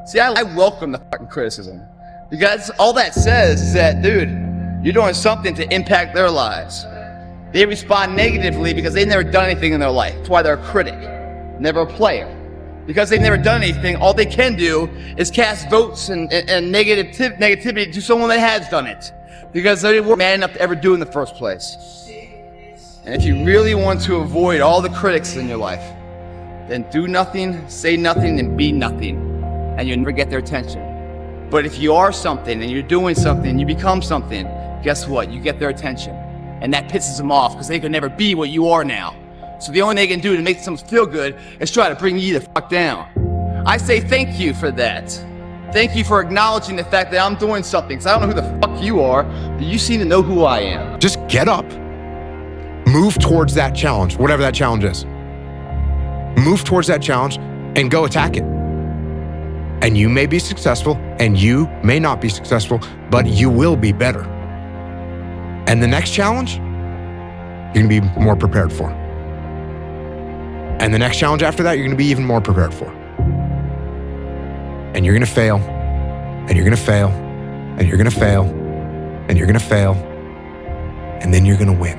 see, I welcome the fucking criticism. Because all that says is that, dude, you're doing something to impact their lives. They respond negatively because they've never done anything in their life. That's why they're a critic, never a player. Because they've never done anything, all they can do is cast votes and negativity to someone that has done it. Because they weren't man enough to ever do it in the first place. And if you really want to avoid all the critics in your life, then do nothing, say nothing, and be nothing. And you'll never get their attention. But if you are something and you're doing something and you become something, guess what? You get their attention. And that pisses them off because they could never be what you are now. So the only thing they can do to make them feel good is try to bring you the fuck down. I say thank you for that. Thank you for acknowledging the fact that I'm doing something, because I don't know who the fuck you are, but you seem to know who I am. Just get up, move towards that challenge, whatever that challenge is. Move towards that challenge and go attack it. And you may be successful and you may not be successful, but you will be better. And the next challenge, you're gonna be more prepared for. And the next challenge after that, you're gonna be even more prepared for. And you're gonna fail, and you're gonna fail, and you're gonna fail, and you're gonna fail, and then you're gonna win.